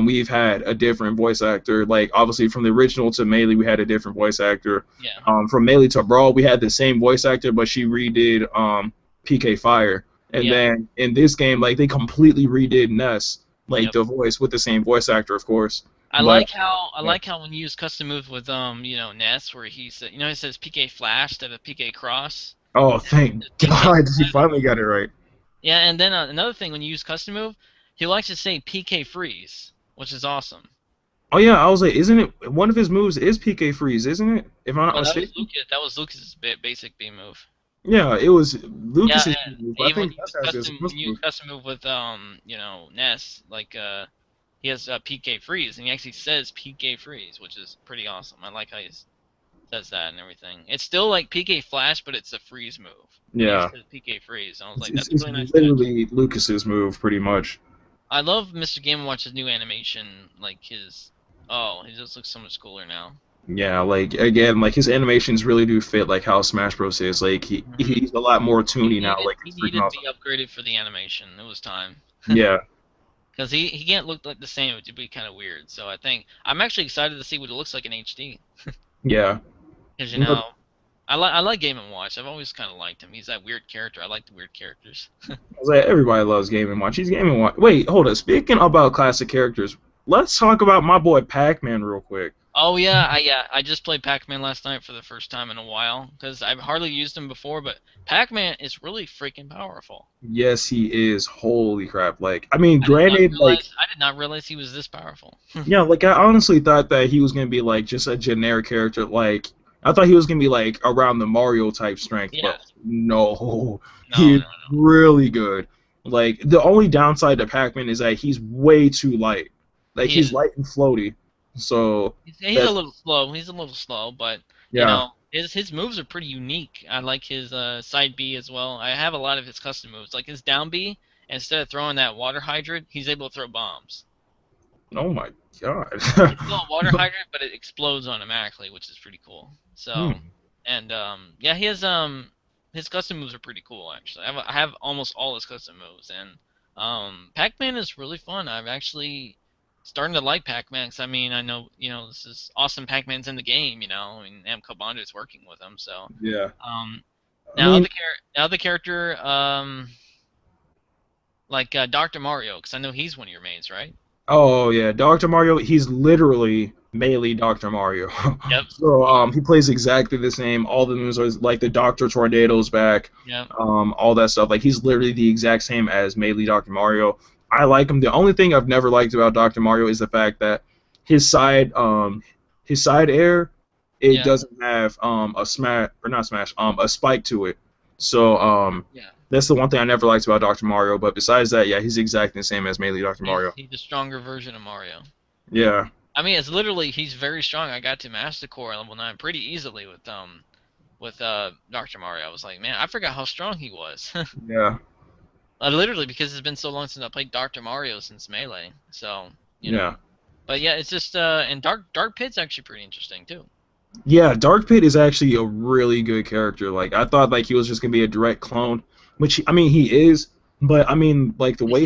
we've had a different voice actor. Like obviously from the original to Melee, we had a different voice actor. Yeah. From Melee to Brawl, we had the same voice actor, but she redid PK Fire. And Yeah. then in this game, like they completely redid Ness, like Yep. the voice with the same voice actor, of course. I But like how I yeah. like how when you use custom moves with Ness where he said he says PK Flash instead of PK Cross. Oh, thank PK God, he Flash. finally got it right. Yeah, and then another thing when you use custom move, he likes to say PK Freeze, which is awesome. Oh yeah, I was like, isn't it one of his moves is PK freeze, isn't it? If I'm not Oh, that was mistaken. Lucas. That was Lucas's basic B move. Yeah, it was Yeah, Lucas's and move. I even when think you Gus use has this custom most move. move with Ness, like he has PK Freeze, and he actually says PK Freeze, which is pretty awesome. I like how he says that and everything. It's still like PK Flash, but it's a freeze move, and he Yeah, says PK Freeze. And I was it's, like, it's, that's a it's really nice touch. literally Lucas's move, pretty much. I love Mr. Game and Watch's new animation, like his. Oh, he just looks so much cooler now. Yeah, like again, like his animations really do fit like how Smash Bros is. Like Hmm. he's a lot more He toony now. needed Like he it's freaking needed to awesome. be upgraded for the animation. It was time. Yeah, Because he can't look like the same. It would be kind of weird. So I think I'm actually excited to see what it looks like in HD. yeah. Because You know, I like Game and Watch. I've always kind of liked him. He's that weird character. I like the weird characters. I was like, everybody loves Game and Watch. He's Game and Watch. Wait, hold up. Speaking about classic characters, let's talk about my boy Pac-Man real quick. Oh yeah. I just played Pac-Man last night for the first time in a while because I've hardly used him before. But Pac-Man is really freaking powerful. Yes, he is. Holy crap! Like, I mean, I did not granted, like, realize I did not realize he was this powerful. yeah, like I honestly thought that he was gonna be like just a generic character, like I thought he was gonna be like around the Mario type strength, but Yes. no, he No, is no. really good. Like the only downside to Pac-Man is that he's way too light. Like He he's is. light and floaty. So He's a that's little slow. He's a little slow, but yeah. his moves are pretty unique. I like his side B as well. I have a lot of his custom moves, like his down B. Instead of throwing that water hydrant, he's able to throw bombs. Oh my god. It's still a water hydrant, but it explodes automatically, which is pretty cool. So, Hmm. and yeah, he has his custom moves are pretty cool actually. I have almost all his custom moves, and Pac-Man is really fun. I've actually starting to like Pac-Man 'cause I mean I know this is awesome. Pac-Man's in the game, and Namco Bandai is working with him. So, Yeah. um, I mean, now the character like Dr. Mario, 'cause I know he's one of your mains, right? oh yeah, Dr. Mario, he's literally Melee Dr. Mario. Yep. So he plays exactly the same. All the moves are like the Dr. Tornado's back, Yep. all that stuff. Like he's literally the exact same as Melee Dr. Mario. I like him. The only thing I've never liked about Dr. Mario is the fact that his side air, it Yeah. doesn't have a smash or not smash, a spike to it. So Yeah. that's the one thing I never liked about Dr. Mario. But besides that, yeah, he's exactly the same as Melee Dr. Mario. He's a stronger version of Mario. Yeah, I mean, it's literally he's very strong. I got to Master Core level 9 pretty easily with Dr. Mario. I was like, man, I forgot how strong he was. yeah, Literally because it's been so long since I played Dr. Mario since Melee. So, you yeah. know. But yeah, it's just and Dark Pit's actually pretty interesting too. Yeah, Dark Pit is actually a really good character. Like I thought like he was just gonna be a direct clone, which I mean he is, but I mean like the way he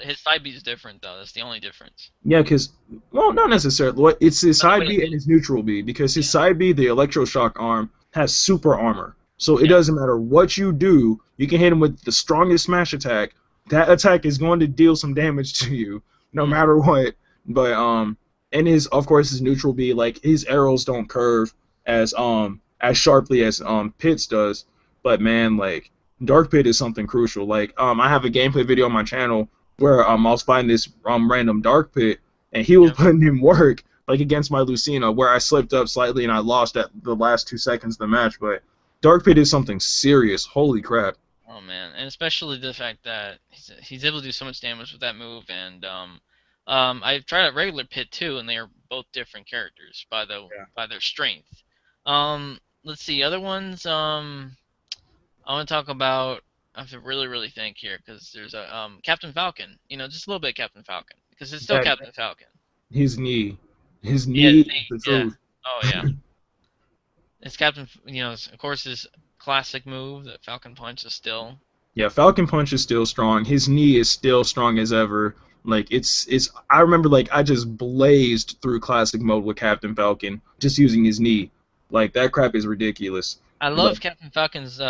His side B is different though. That's the only difference. yeah, because well not necessarily what it's his But the side way B and his neutral B because his yeah, side B the electroshock arm has super armor, so it yeah, doesn't matter what you do, you can hit him with the strongest smash attack. That attack is going to deal some damage to you no mm, matter what. But and his of course his neutral B like his arrows don't curve as sharply as Pitts does. But man, like Dark Pit is something crucial. Like I have a gameplay video on my channel where I was fighting this random Dark Pit and he was yeah. putting in work like against my Lucina where I slipped up slightly and I lost at the last 2 seconds of the match. But Dark Pit is something serious. Holy crap. Oh man, and especially the fact that he's able to do so much damage with that move, and I've tried out regular Pit too, and they are both different characters by their strength. Let's see other ones. I want to talk about. I have to really think here because there's a Captain Falcon. Just a little bit of Captain Falcon because it's still That Captain Falcon. his knee. His Yeah, knee is the yeah. truth. Oh yeah, it's Captain. Of course his classic move, the Falcon Punch, is still. Yeah, Falcon Punch is still strong. His knee is still strong as ever. Like it's I remember like I just blazed through classic mode with Captain Falcon just using his knee. Like that crap is ridiculous. I But love Captain Falcon's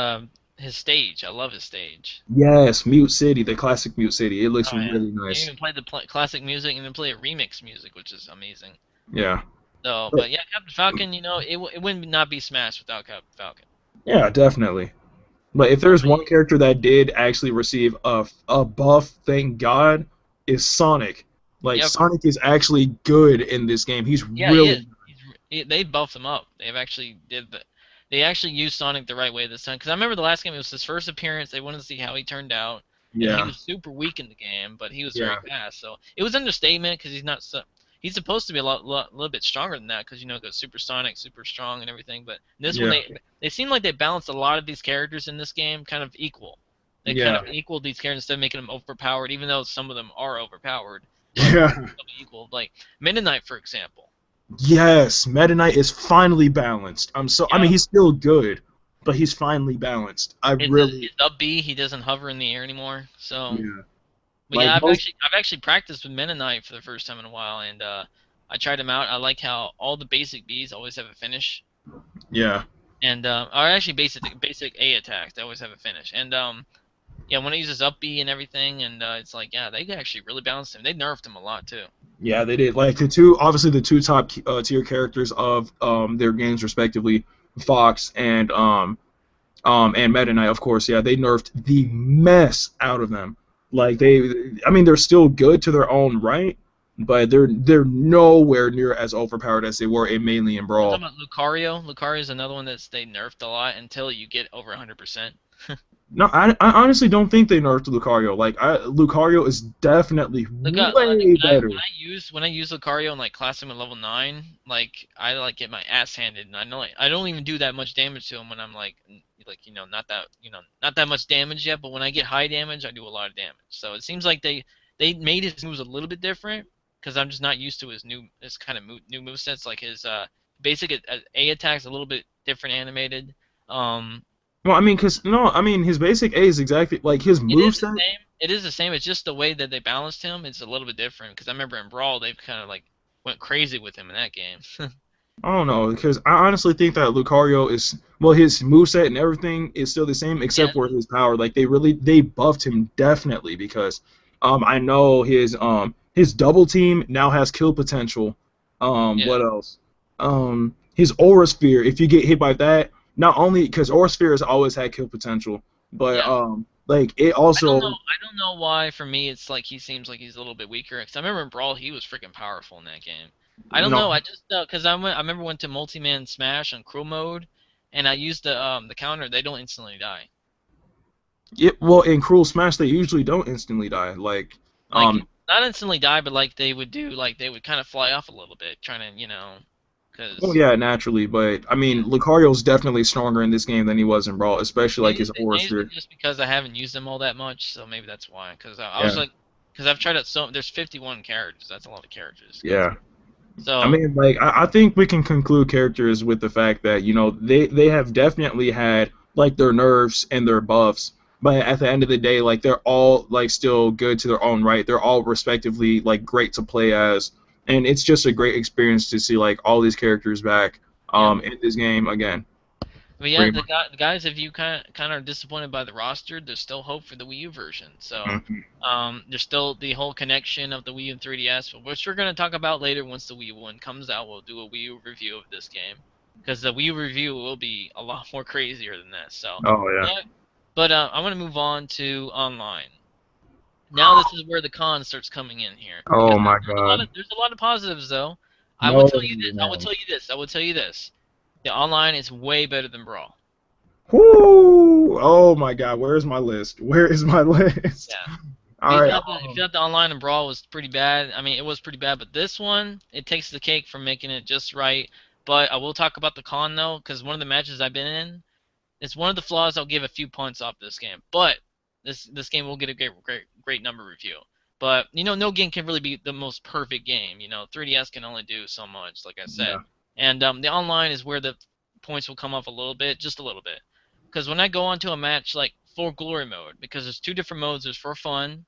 his stage. I love his stage. yes, Mute City, the classic Mute City. It looks Oh yeah. really You nice. even play the classic music and then play a remix music, which is amazing. Yeah. So, But but yeah, Captain Falcon, it wouldn't not be Smash without Captain Falcon. yeah, definitely. But if What there's about one you? character that did actually receive a buff, thank God, is Sonic. Like Yep. Sonic is actually good in this game. He's Yeah, he really is. They buffed him up. They actually used Sonic the right way this time. Because I remember the last game, it was his first appearance. They wanted to see how he turned out, and he yeah, was super weak in the game, but he was very yeah, fast. So it was understatement because he's not so. He's supposed to be a little bit stronger than that because goes supersonic, super strong, and everything. But this one, yeah, they seem like they balanced a lot of these characters in this game kind of equal. They kind yeah, of equaled these characters instead of making them overpowered, even though some of them are overpowered. But they're yeah. still equal. Like Meta Knight, for example. Yes, Meta Knight is finally balanced. I mean Yeah. he's still good, but he's finally balanced. I His really up B, he doesn't hover in the air anymore. So, yeah. but Like yeah, most I've actually practiced with Meta Knight for the first time in a while, and I tried him out. I like how all the basic Bs always have a finish, yeah. and or actually basic A attacks they always have a finish, and yeah, when he uses up B and everything, and it's like yeah, they actually really balanced him. They nerfed him a lot too. Yeah, they did. Like the two top tier characters of their games respectively, Fox and Meta Knight, of course. Yeah, they nerfed the mess out of them. Like I mean, they're still good to their own right, but they're nowhere near as overpowered as they were in mainly in I'm Brawl. talking about Lucario. Lucario is another one that's they nerfed a lot until you get over 100%. No, I honestly don't think they nerfed Lucario. Lucario is definitely Look, way better. when I use Lucario in like classic at level 9, like I like get my ass handed, and I know like, I don't even do that much damage to him when I'm like not that much damage yet. But when I get high damage, I do a lot of damage. So it seems like they made his moves a little bit different because I'm just not used to his kind of new move sets. Like his basic A attack's a little bit different animated. Um, Well, I mean, cause no, I mean his basic A is exactly like his It is the moveset. same. It is the same. It's just the way that they balanced him. It's a little bit different because I remember in Brawl they've kind of like went crazy with him in that game. I don't know, because I honestly think that Lucario is well, his moveset and everything is still the same Yeah, except for his power. Like they buffed him definitely because I know his double team now has kill potential. yeah, What else? His aura sphere, if you get hit by that, not only because aura sphere has always had kill potential, but yeah. like it also I don't know why. For me, it's like he seems like he's a little bit weaker. Because I remember in Brawl he was freaking powerful in that game. I don't no know. I just because I remember went to multi-man smash on cruel mode, and I used the counter. They don't instantly die. it well in Cruel Smash they usually don't instantly die. Like Um not instantly die, but like they would do. Like they would kind of fly off a little bit, trying to Well, because yeah, naturally, but I mean, Lucario's definitely stronger in this game than he was in Brawl, especially like his aura Maybe sphere. just because I haven't used them all that much, so maybe that's why. I was Yeah, like, because I've tried out so there's 51 characters. That's a lot of characters to go yeah. through. I So mean, I think we can conclude characters with the fact that they have definitely had like their nerfs and their buffs, but at the end of the day, like they're all like still good to their own right. They're all respectively like great to play as, and it's just a great experience to see like all these characters back yeah, in this game again. but yeah, Pretty much. the guys, if you kind of are disappointed by the roster, there's still hope for the Wii U version. So Mhm. there's still the whole connection of the Wii U and 3DS, which we're gonna talk about later once the Wii U one comes out. We'll do a Wii U review of this game because the Wii U review will be a lot more crazier than this. So Oh yeah. yeah, but I want to move on to online. Now this is where the con starts coming in here because Oh my God. there's a lot of positives though. I will No tell you this. I will man. tell you this. I will tell you this. The online is way better than Brawl. Whoo! Oh my God, where's my list? Where is my list? Yeah. All right. If you thought the online in Brawl was pretty bad, I mean it was pretty bad, but this one it takes the cake for making it just right. But I will talk about the con though, because one of the matches I've been in, it's one of the flaws. I'll give a few points off this game, but this game will get a great number review. But no game can really be the most perfect game. 3DS can only do so much, like I said. Yeah. And the online is where the points will come off a little bit, just a little bit. Because when I go onto a match like for glory mode, because there's two different modes. There's for fun,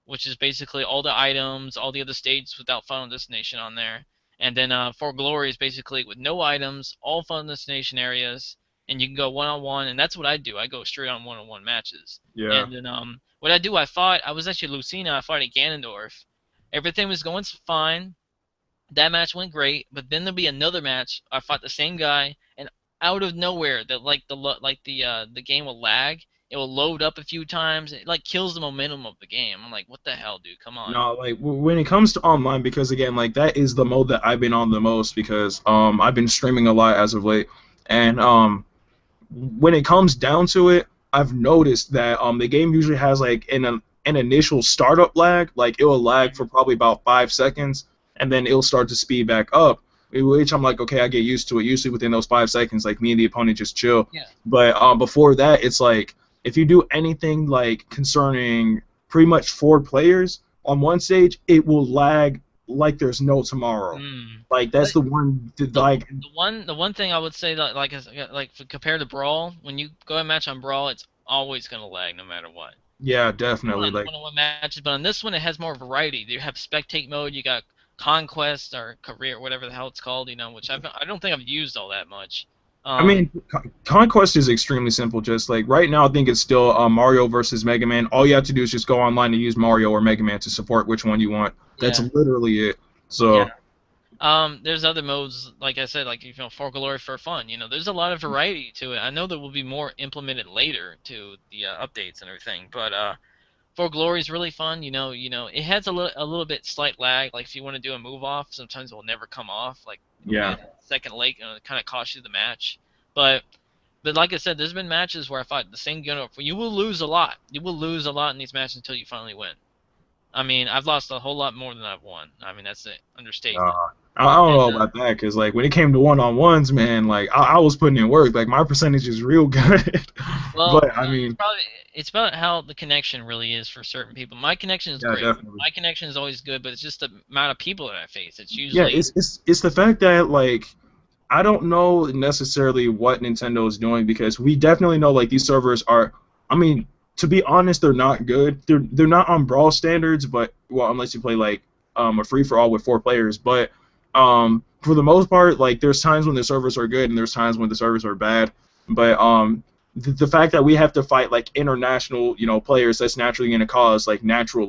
which is basically all the items, all the other states without Final Destination on there. And then for Glory is basically with no items, all Final Destination areas, and you can go one on one. And that's what I do. I go straight on one matches. Yeah. And then what I was actually Lucina. I fought at Ganondorf. Everything was going fine. That match went great, but then there'll be another match. I fought the same guy, and out of nowhere, the game will lag. It will load up a few times. It like kills the momentum of the game. I'm like, what the hell, dude? Come on. No, like when it comes to online, because again, like that is the mode that I've been on the most because I've been streaming a lot as of late, and when it comes down to it, I've noticed that the game usually has like an initial startup lag, like it will lag for probably about 5 seconds, and then it'll start to speed back up. Which I'm like, okay, I get used to it. Usually within those 5 seconds, like me and the opponent just chill. Yeah. But before that, it's like if you do anything like concerning pretty much 4 players on one stage, it will lag like there's no tomorrow. Mm. Like that's But the one the like the one thing I would say that compared to Brawl, when you go and match on Brawl, it's always gonna lag no matter what. yeah, Even definitely on like one-on-one matches, but on this one it has more variety. You have spectate mode, you got conquest or career, whatever the hell it's called, which I don't think I've used all that much. I Um, mean, Conquest is extremely simple. Just like right now, I think it's still Mario versus Mega Man. All you have to do is just go online and use Mario or Mega Man to support which one you want. That's yeah, literally it. yeah. So There's other modes, like I said, like for glory for fun. There's a lot of variety to it. I know there will be more implemented later to the updates and everything, but For Glory is really fun. It has a little bit slight lag. Like if you want to do a move off, sometimes it will never come off. Like it'll be Yeah. a second late, and it kind of costs you the match. But like I said, there's been matches where I fought the same gun. You will lose a lot. You will lose a lot in these matches until you finally win. I mean, I've lost a whole lot more than I've won. I mean, that's an understatement. I don't And know about that because like when it came to one-on-ones, man, like I was putting in work. Like my percentage is real good, well, but I mean, it's about how the connection really is for certain people. My connection is yeah, great. definitely. My connection is always good, but it's just the amount of people that I face. It's Yeah, usually it's the fact that like I don't know necessarily what Nintendo is doing because we definitely know like these servers are. I mean, to be honest, they're not good. They're not on brawl standards, but well, unless you play like a free for all with 4 players. But for the most part, like there's times when the servers are good and there's times when the servers are bad. But the fact that we have to fight like international players, that's naturally going to cause like natural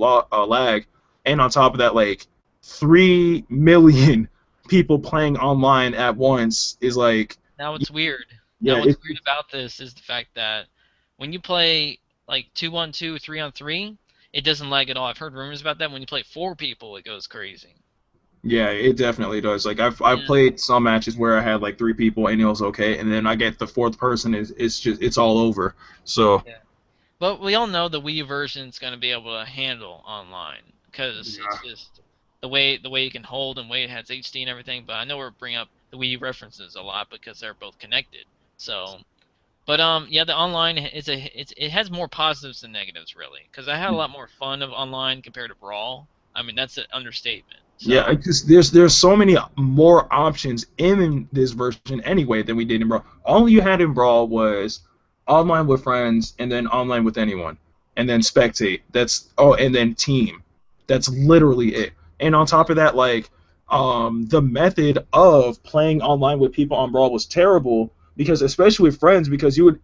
lag, and on top of that, like 3 million people playing online at once is like, now what's weird. yeah, Now what's weird about this is the fact that when you play like 2-on-2, 3-on-3, it doesn't lag at all. I've heard rumors about that. When you play four people, it goes crazy. yeah, it definitely does. Like I've Yeah. played some matches where I had like 3 people and it was okay, and then I get the fourth person is it's just it's all over. So Yeah. But we all know the Wii version is going to be able to handle online because it's yeah, just the way you can hold and way it has HD and everything. But I know we're bringing up the Wii references a lot because they're both connected. So, but yeah, the online it has more positives than negatives really because I had a lot more fun of online compared to Brawl. I mean that's an understatement. yeah, So because there's so many more options in this version anyway than we did in Brawl. All you had in Brawl was online with friends and then online with anyone, and then yeah, spectate. That's and then team. That's literally it. And on top of that, like the method of playing online with people on Brawl was terrible because especially with friends because you would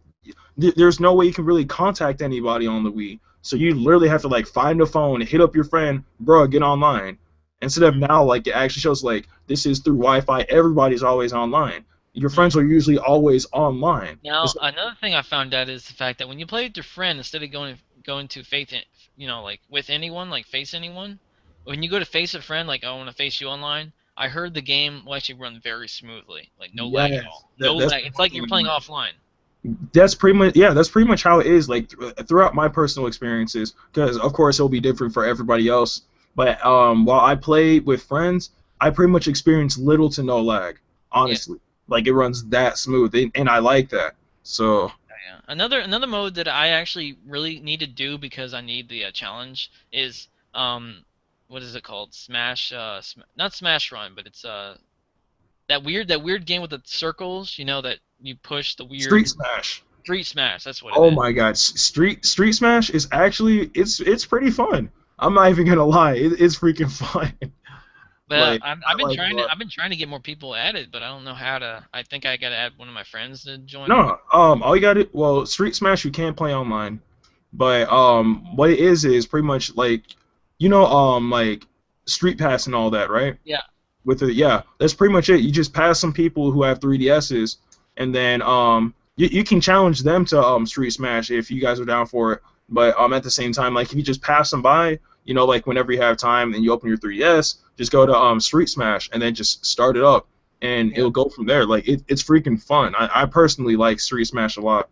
there's no way you can really contact anybody on the Wii. So you literally have to like find a phone, hit up your friend, bro, get online. Instead of now, like it actually shows like this is through Wi-Fi. Everybody's always online. Your friends mhm. are usually always online. Now, another thing I found out is the fact that when you play with your friend, instead of going to face it, like with anyone, like face anyone, when you go to face a friend, like I want to face you online, I heard the game will actually run very smoothly, like no lag at Yes, all, no that's lag. It's like you're playing offline. pretty much that's pretty much how it is. Like throughout my personal experiences, because of course it'll be different for everybody else. But while I play with friends, I pretty much experience little to no lag. Yeah, Honestly, like it runs that smooth, and I like that. So yeah. Another mode that I actually really need to do because I need the challenge is what is it called? Smash not Smash Run, but it's that weird game with the circles, that you push the Street weird Smash. Street Smash, that's what it Oh is. my God, Street Smash is actually it's pretty fun. I'm not even gonna lie, it's freaking fun. But Like I've I been like trying what. to I've been trying to get more people added, but I don't know how to. I think I gotta add one of my friends to join me. No, all you got to well, Street Smash you can't play online, but what it is pretty much like like Street Pass and all that, right? Yeah, With it, yeah, that's pretty much it. You just pass some people who have 3DSs, and then you can challenge them to Street Smash if you guys are down for it. But at the same time, like if you just pass them by, like whenever you have time and you open your 3DS, just go to Street Smash and then just start it up, and yeah, it'll go from there. Like it's freaking fun. I personally like Street Smash a lot.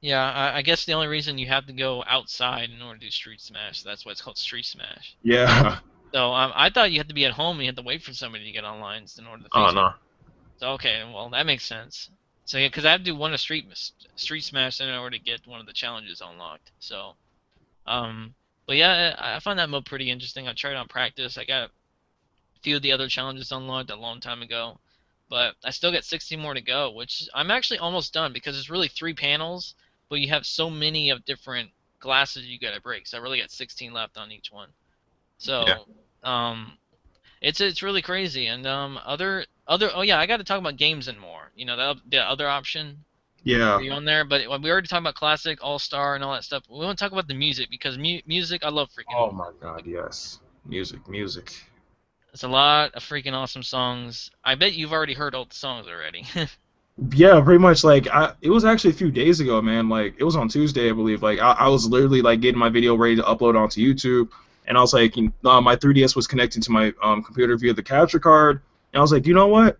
yeah. I guess the only reason you have to go outside in order to do Street Smash, that's why it's called Street Smash. Yeah. So I thought you had to be at home and you had to wait for somebody to get online in order to Oh face. no. So okay, well that makes sense. So yeah, because I have to do one of Street Smash in order to get one of the challenges unlocked. So but yeah, I find that mode pretty interesting. I tried on practice. I got a few of the other challenges unlocked a long time ago, but I still got 60 more to go, which I'm actually almost done because it's really 3 panels, but you have so many of different glasses you gotta break. So I really got 16 left on each one. Yeah. So um, it's really crazy. And other oh yeah, I got to talk about games and more. The other option. Are Yeah. you on there? But we already talked about classic, all star, and all that stuff. We want to talk about the music because music I love freaking. Oh my God. Yes. Music. Music. It's a lot of freaking awesome songs. I bet you've already heard all the songs already. Yeah, pretty much. Like, it was actually a few days ago, man. Like, it was on Tuesday, I believe. Like, I was literally like getting my video ready to upload onto YouTube, and I was like, my 3DS was connected to my computer via the capture card, and I was like, you know what?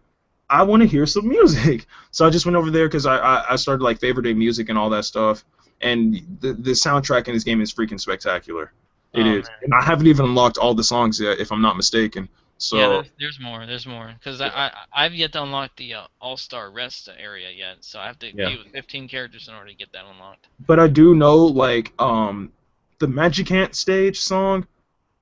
I want to hear some music. So I just went over there because I started like favoriting music and all that stuff, and the soundtrack in this game is freaking spectacular. It Oh is, man. and I haven't even unlocked all the songs yet, if I'm not mistaken. Yeah, So there's more. There's more. Because yeah, I've yet to unlock the All-Star Rest area yet, so I have to yeah. be with 15 characters in order to get that unlocked. But I do know like the Magicant stage song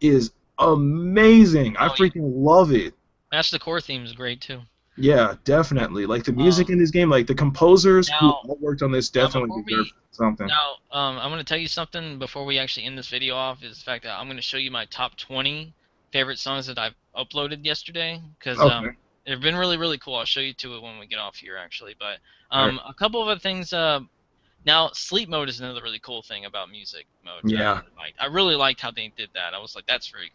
is amazing. I Oh yeah. freaking love it. Match the Core theme is great too. Yeah, definitely. Like the music Um, in this game, like the composers who now all worked on this now definitely before deserve we something. I'm gonna tell you something before we actually end this video off is the fact that I'm gonna show you my top 20 favorite songs that I've uploaded yesterday because Okay. they've been really cool. I'll show you to it when we get off here actually, but All right. a couple of other things. Now sleep mode is another really cool thing about music mode that I Yeah. really liked. I really liked how they did that. I was like, that's very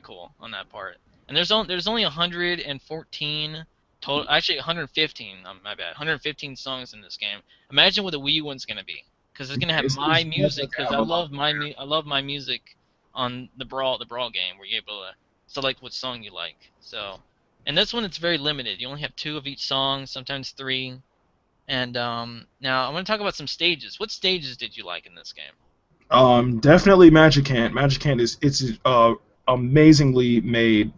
cool on that part. And there's only 114 total, actually 115. My bad, 115 songs in this game. Imagine what the Wii U one's gonna be, because it's gonna have my It's definitely music. gonna Because have a lot. I love my music on the brawl game, where you're able to select what song you like. So, and this one it's very limited. You only have two of each song, sometimes three. And now I'm gonna talk about some stages. What stages did you like in this game? Definitely Magicant. Magicant is it's amazingly made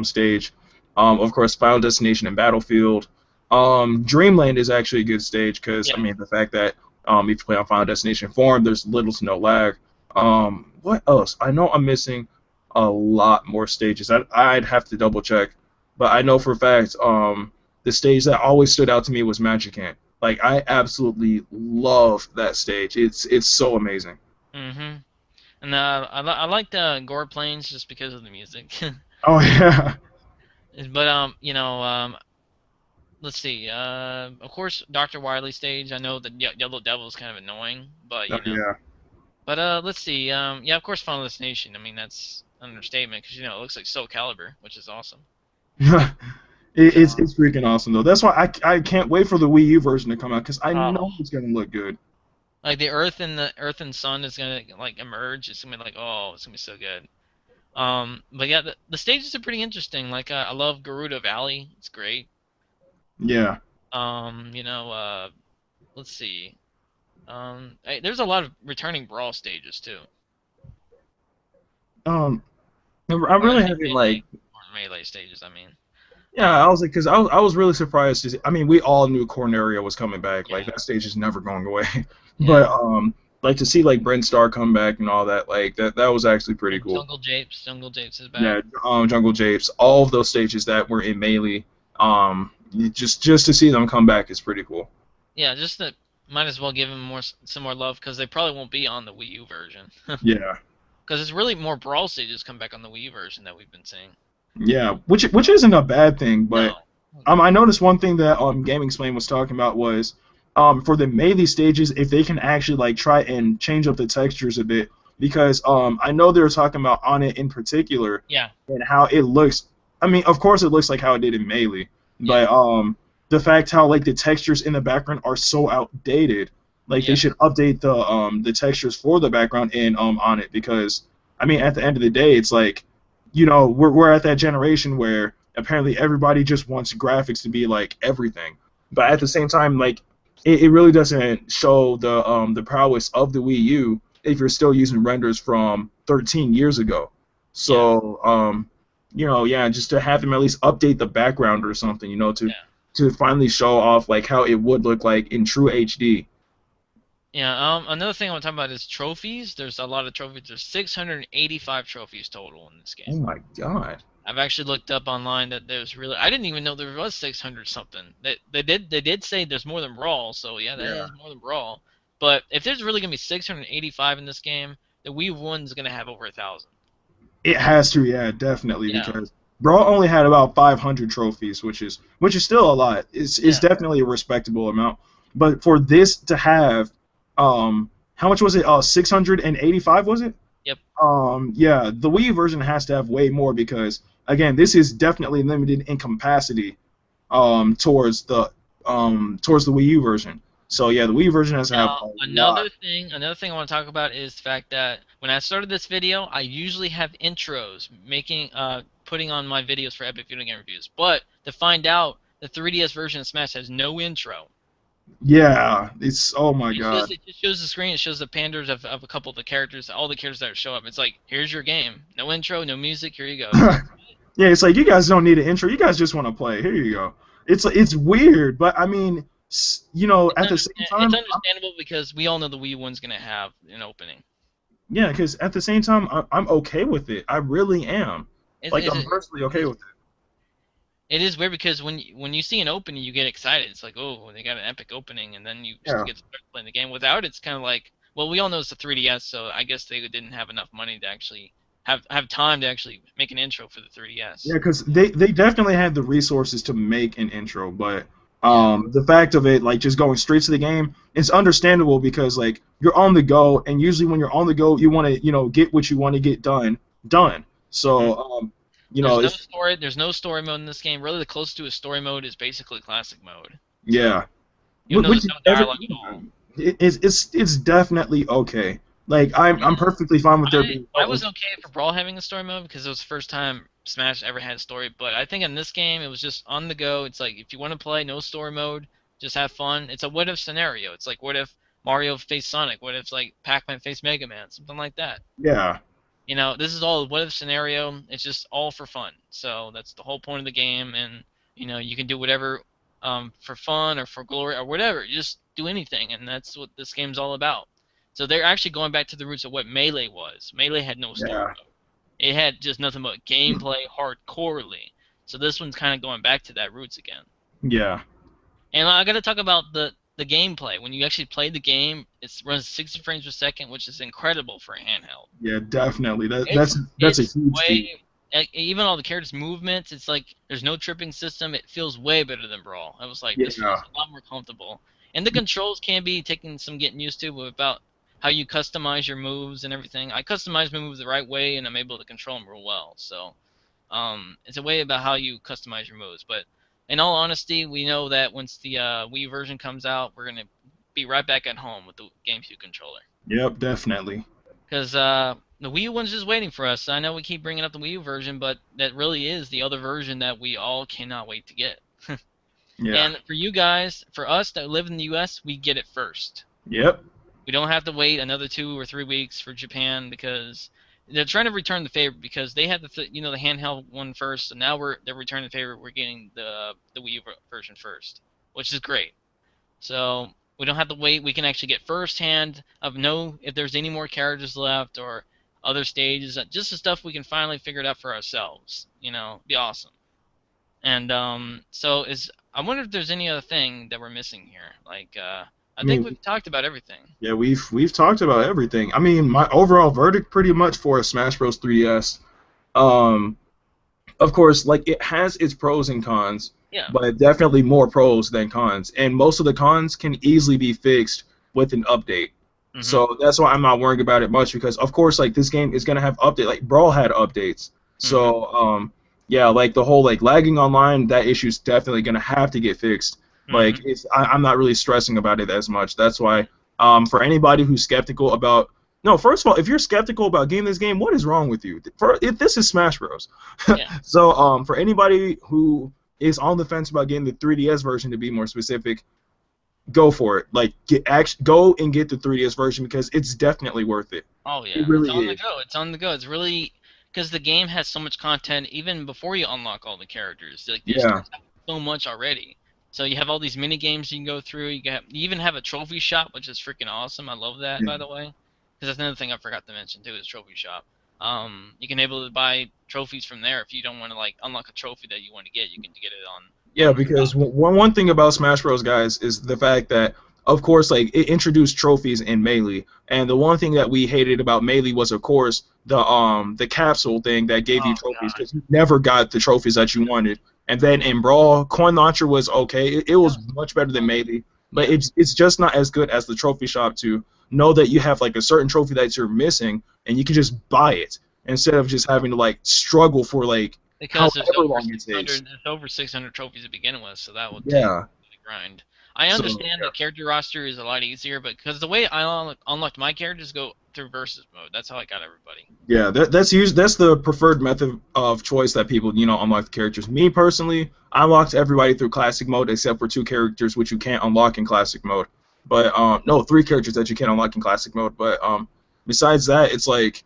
stage. Of course, Final Destination and Battlefield. Dreamland is actually a good stage because I Yeah, mean the fact that if you play on Final Destination form, there's little to no lag. What else? I know I'm missing a lot more stages. I'd have to double check, but I know for a fact the stage that always stood out to me was Magicant. Like I absolutely love that stage. It's so amazing. mm-hmm. And I liked Gore Plains just because of the music. Oh yeah, But let's see. Of course, Dr. Wily stage. I know that Yellow Devil is kind of annoying, but oh yeah. But let's see. Yeah, of course, Final Destination. I mean, that's an understatement because it looks like Soul Calibur, which is awesome. So, It's freaking awesome though. That's why I can't wait for the Wii U version to come out because I oh, know it's gonna look good. like the Earth and Sun is gonna like emerge. It's gonna be like, oh, it's gonna be so good. But yeah, the stages are pretty interesting. Like, I love Garuda Valley. It's great. Yeah. Um, you know, uh, let's see. There's a lot of returning brawl stages too, Um, I or I really think haven't like. melee stages. I mean, Yeah, I was like, because I was really surprised. I mean, we all knew Corneria was coming back. Like yeah, that stage is never going away. yeah. But like to see like Brent Star come back and all that, like that was actually pretty And cool. Jungle Japes is back. Yeah, Jungle Japes, all of those stages that were in Melee, just to see them come back is pretty cool. Yeah, just that. Might as well give them some more love because they probably won't be on the Wii U version. Yeah. Because it's really more brawl stages come back on the Wii U version that we've been seeing. Yeah, which isn't a bad thing, but No. I noticed one thing that Gaming Explain was talking about was for the melee stages if they can actually like try and change up the textures a bit because I know they were talking about on it in particular Yeah. and how it looks. I mean, of course it looks like how it did in melee, Yeah. but the fact how like the textures in the background are so outdated, like they Yeah. should update the textures for the background in on it because I mean at the end of the day it's like we're at that generation where apparently everybody just wants graphics to be like everything, but at the same time, like it really doesn't show the prowess of the Wii U if you're still using renders from 13 years ago. Yeah. So yeah, just to have them at least update the background or something, Yeah. to finally show off like how it would look like in true HD. Yeah. Another thing I want to talk about is trophies. There's a lot of trophies. There's 685 trophies total in this Oh game. my god. I've actually looked up online that there's really. I didn't even know there was 600 something. They did say there's more than Brawl. So yeah, that Yeah. is more than Brawl. But if there's really gonna be 685 in this game, the Wii One's gonna have over 1,000. It has to, yeah, definitely, Yeah. because Brawl only had about 500 trophies, which is still a lot. It's Yeah. definitely a respectable amount. But for this to have, how much was it? 685 was it? Yep. Yeah, the Wii version has to have way more because again, this is definitely limited in capacity. Towards towards the Wii U version. So yeah, the Wii U version has to have Now, a another lot. thing, another thing I want to talk about is the fact that when I started this video, I usually have intros, putting on my videos for Epic Video Game Reviews. But to find out, the 3DS version of Smash has no intro. Yeah, it's oh my god. It just shows the screen. It shows the panders of a couple of the characters, all the characters that show up. It's like, here's your game. No intro, no music. Here you go. It's like, Yeah, it's like you guys don't need an intro. You guys just want to play. Here you go. It's weird, but I mean, at the same it's time, understandable because we all know the Wii one's gonna have an opening. yeah, because at the same time, I'm okay with it. I really am. It's, Like it's, I'm personally okay it's with it. It is weird because when you see an opening, you get excited. It's like, oh, they got an epic opening, and then you Yeah, get to start playing the game. Without, it's kind of like, well, we all know it's a 3DS, so I guess they didn't have enough money to actually have time to actually make an intro for the yeah, 3DS. because they definitely had the resources to make an intro, but Yeah. the fact of it, like just going straight to the game, it's understandable because like you're on the go, and usually when you're on the go, you want to get what you want to get done. Mhm. So it's There's no story mode in this game. Really, the closest to a story mode is basically classic mode. yeah. So even though Which there's is no dialogue at all. it's definitely okay. Like I'm Yeah. perfectly fine with there being I was okay for Brawl having a story mode because it was the first time Smash ever had a story. But I think in this game it was just on the go. It's like if you want to play no story mode, just have fun. It's a what if scenario. It's like what if Mario faced Sonic? What if like Pac-Man faced Mega Man? Something like that. yeah, This is all a what if scenario. It's just all for fun. So that's the whole point of the game, and you can do whatever for fun or for glory or whatever. You just do anything, and that's what this game's all about. So they're actually going back to the roots of what Melee was. Melee had no story yeah, mode. It had just nothing but gameplay hardcorely. So this one's kind of going back to that roots again. yeah, And I got to talk about the gameplay. When you actually play the game, it runs 60 frames per second, which is incredible for a handheld. yeah, definitely. That's a It's huge feat. way even all the characters' movements. It's like there's no tripping system. It feels way better than Brawl. I was like, this feels Yeah, a lot more comfortable. And the controls can be taking some getting used to about how you customize your moves and everything. I customize my moves the right way, and I'm able to control them real well. So it's a way about how you customize your moves. But in all honesty, we know that once the Wii version comes out, we're gonna be right back at home with the GameCube controller. yep, definitely. Because the Wii U one's just waiting for us. I know we keep bringing up the Wii U version, but that really is the other version that we all cannot wait to get. Yeah, And for you guys, for us that live in the U.S., we get it first. yep, We don't have to wait another 2 or 3 weeks for Japan because they're trying to return the favor because they had the handheld one first, so now they're returning the favor. We're getting the Wii U version first, which is great. So we don't have to wait. We can actually get firsthand of know if there's any more characters left or other stages. Just the stuff we can finally figure it out for ourselves. Be awesome. And I wonder if there's any other thing that we're missing here. Like I I think mean, we've talked about everything. yeah, we've talked about everything. I mean, my overall verdict pretty much for Smash Bros. 3DS. Um, of course, like it has its pros and cons, Yeah. but definitely more pros than cons. And most of the cons can easily be fixed with an update. Mhm. So that's why I'm not worrying about it much because of course like this game is gonna have update like Brawl had updates. Mhm. So yeah, like the whole like lagging online, that issue is definitely gonna have to get fixed. Like Mhm. I'm not really stressing about it as much. That's why for anybody who's skeptical about no, first of all, if you're skeptical about getting this game, what is wrong with you? This is Smash Bros. Yeah. So for anybody who is on the fence about getting the 3DS version to be more specific, go for it. Like go and get the 3DS version because it's definitely worth it. Oh It yeah. It's really on the is. go. It's on the go. It's really because the game has so much content even before you unlock all the characters. Like there's Yeah. so much already. So you have all these mini games you can go through. You even have a trophy shop, which is freaking awesome. I love that, Yeah. by the way. Because that's another thing I forgot to mention too is trophy shop. You can able to buy trophies from there if you don't want to like unlock a trophy that you want to get. You can get it Yeah, on the because shop. one thing about Smash Bros. Guys is the fact that, of course, like it introduced trophies in Melee, and the one thing that we hated about Melee was, of course, the capsule thing that gave you Oh trophies god. because you never got the trophies that you wanted. And then in Brawl, Coin Launcher was okay. It That was was much better than Melee, but yeah. it's just not as good as the trophy shop to know that you have like a certain trophy that you're missing, and you can just buy it instead of just having to like struggle for like Because however long it takes. there's over 600 trophies to begin with, so that would take Yeah. grind. I So understand the character roster is a lot easier, but because the way I unlocked my characters go through versus mode. That's how I got everybody. yeah, that's the preferred method of choice that people unlock the characters. Me personally, I unlocked everybody through classic mode except for two characters which you can't unlock in classic mode. But no, three characters that you can't unlock in classic mode. But besides that, it's like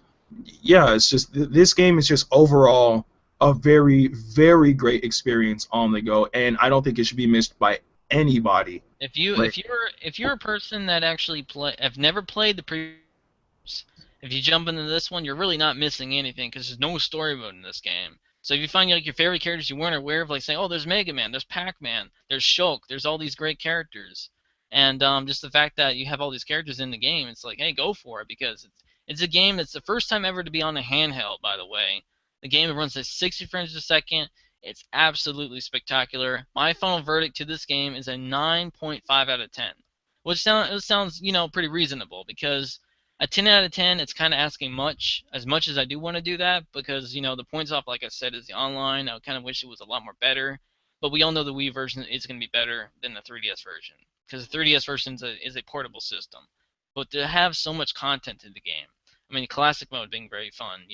yeah, it's just this game is just overall a very very great experience on the go, and I don't think it should be missed by anybody. If you Like if you're a person that actually have never played the previous, if you jump into this one, you're really not missing anything because there's no story mode in this game. So if you find like your favorite characters you weren't aware of, like saying, oh, there's Mega Man, there's Pac-Man, there's Shulk, there's all these great characters, and just the fact that you have all these characters in the game, it's like, hey, go for it because it's a game that's the first time ever to be on a handheld. By the way, the game runs at 60 frames a second. It's absolutely spectacular. My final verdict to this game is a 9.5 out of 10, which sounds pretty reasonable because a 10 out of 10, it's kind of asking much as I do want to do that, because, the points off, like I said, is the online. I kind of wish it was a lot more better, but we all know the Wii version is going to be better than the 3DS version, because the 3DS version is a portable system. But to have so much content in the game, I mean, classic mode being very fun,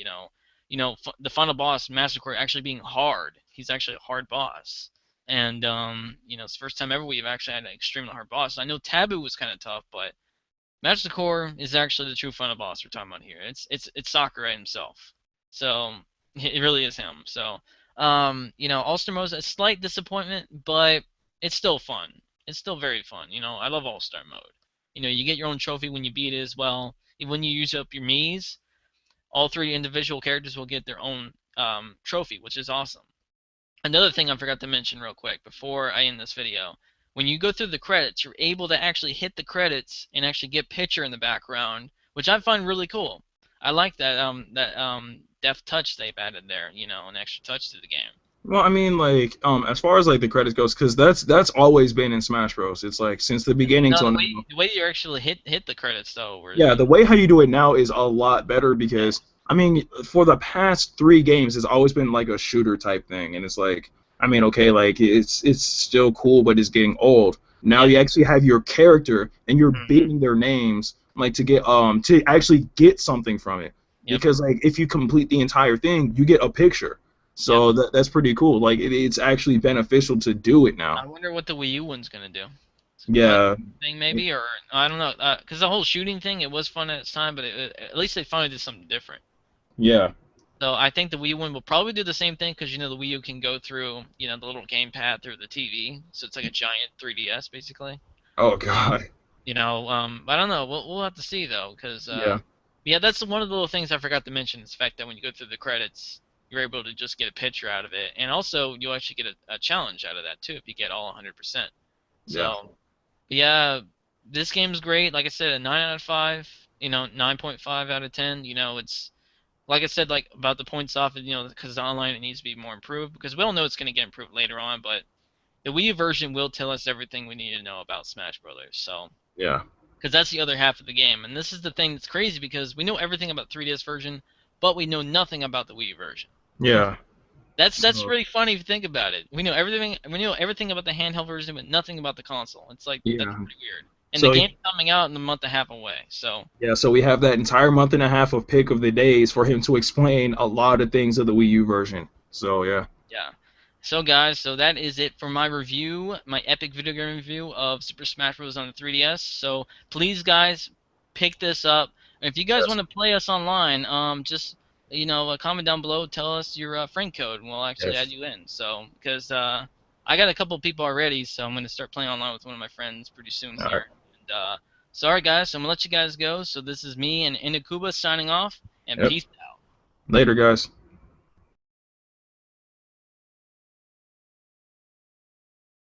the final boss, Master Core, actually being hard. He's actually a hard boss. And, it's the first time ever we've actually had an extremely hard boss. I know Taboo was kind of tough, but Master Core is actually the true final boss we're talking about here. It's Sakurai himself. So it really is him. So All-Star Mode is a slight disappointment, but it's still fun. It's still very fun. I love All-Star Mode. You get your own trophy when you beat it as well. When you use up your Mii's, all three individual characters will get their own trophy, which is awesome. Another thing I forgot to mention real quick before I end this video. When you go through the credits, you're able to actually hit the credits and actually get picture in the background, which I find really cool. I like that deft touch they've added there, an extra touch to the game. well, I mean, like, as far as like the credits goes, because that's always been in Smash Bros. It's like since the beginning No, till the now. way you actually hit the credits though, where Yeah, the way how you do it now is a lot better yeah, because I mean, for the past three games, it's always been like a shooter type thing, and it's like, I mean, okay, like it's still cool, but it's getting old. Now yeah, you actually have your character, and you're hmm, beating their names, like to actually get something from it. yep, Because like if you complete the entire thing, you get a picture. yep. So that's pretty cool. Like it's actually beneficial to do it now. I wonder what the Wii U one's gonna do. Cut Yeah, thing maybe, or I don't know, because the whole shooting thing, it was fun at its time, but at least they finally did something different. yeah. So I think the Wii one will probably do the same thing because the Wii U can go through the little gamepad through the TV, so it's like a giant 3DS basically. Oh Um, God. I don't know. We'll have to see though, because Yeah. yeah, that's one of the little things I forgot to mention. Is the fact that when you go through the credits, you're able to just get a picture out of it, and also you actually get a challenge out of that too if you get all 100%. Yeah. So yeah, this game's great. Like I said, a 9 out of 5. 9.5 out of 10. It's like I said, like about the points off, because online it needs to be more improved. Because we all know it's going to get improved later on, but the Wii version will tell us everything we need to know about Smash Brothers. So, Yeah. because that's the other half of the game, and this is the thing that's crazy because we know everything about 3DS version, but we know nothing about the Wii version. Yeah. That's So really funny if you think about it. We know everything. We know everything about the handheld version, but nothing about the console. It's like that's yeah. pretty weird. And the So game's coming out in a month and a half away. So yeah, so we have that entire month and a half of pick of the days for him to explain a lot of things of the Wii U version. So yeah. yeah. So guys, so that is it for my review, my epic video game review of Super Smash Bros. On the 3DS. So please, guys, pick this up. If you guys Yes. want to play us online, just comment down below, tell us your friend code, and we'll actually add Yes. you in. So because I got a couple of people already, so I'm gonna start playing online with one of my friends pretty soon All right. here. And so alright, guys, so I'm gonna let you guys go. So this is me and Inakuba signing off, and Yep. peace. Later, guys.